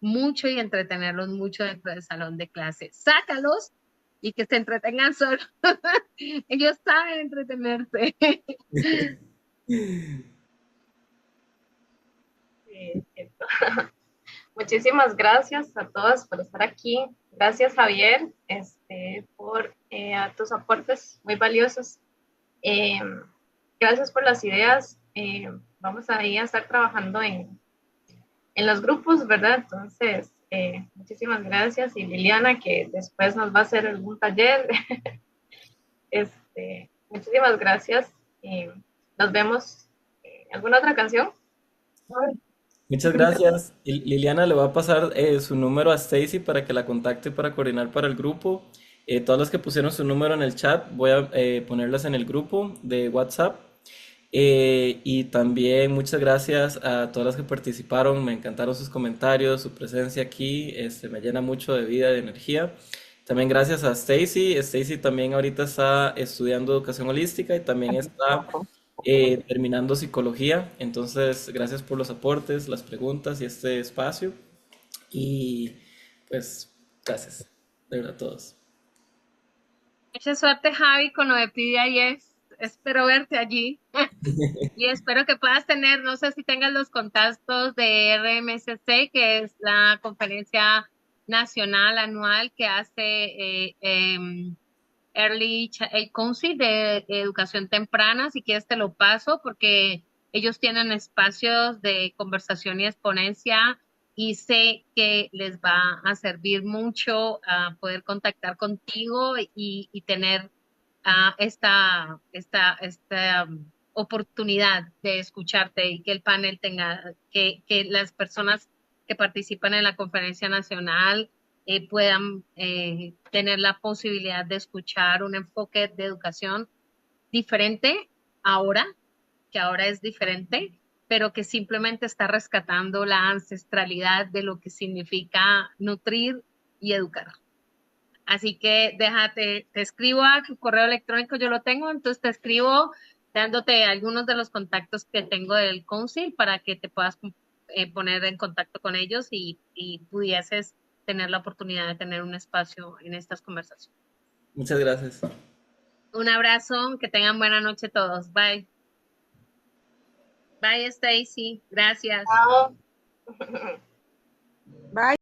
mucho y entretenerlos mucho dentro del salón de clase. Sácalos y que se entretengan solos. Ellos saben entretenerse. Sí, cierto. Muchísimas gracias a todas por estar aquí. Gracias, Javier, por tus aportes muy valiosos. Gracias por las ideas. Vamos ahí a estar trabajando en los grupos, ¿verdad? Entonces, muchísimas gracias. Y Liliana, que después nos va a hacer algún taller. Muchísimas gracias. Nos vemos en alguna otra canción. Muchas gracias. Y Liliana le va a pasar su número a Stacy para que la contacte para coordinar para el grupo. Todas las que pusieron su número en el chat, voy a ponerlas en el grupo de WhatsApp. Y también muchas gracias a todas las que participaron. Me encantaron sus comentarios, su presencia aquí. Me llena mucho de vida, de energía. También gracias a Stacy. Stacy también ahorita está estudiando educación holística y también está terminando psicología. Entonces, gracias por los aportes, las preguntas y este espacio. Y pues, gracias, de verdad, a todos. Mucha suerte, Javi, con lo de PDIS. Espero verte allí. Y espero que puedas tener, no sé si tengas los contactos de RMSC, que es la conferencia nacional anual que hace Early Child Council de educación temprana. Si quieres te lo paso, porque ellos tienen espacios de conversación y exponencia y sé que les va a servir mucho a poder contactar contigo y tener esta oportunidad de escucharte y que el panel tenga, que las personas que participan en la conferencia nacional puedan tener la posibilidad de escuchar un enfoque de educación diferente ahora, que ahora es diferente, pero que simplemente está rescatando la ancestralidad de lo que significa nutrir y educar. Así que déjate, te escribo a tu correo electrónico, yo lo tengo, entonces te escribo dándote algunos de los contactos que tengo del council para que te puedas poner en contacto con ellos y pudieses tener la oportunidad de tener un espacio en estas conversaciones. Muchas gracias. Un abrazo, que tengan buena noche todos. Bye. Bye, Stacy. Gracias. Chao. Bye.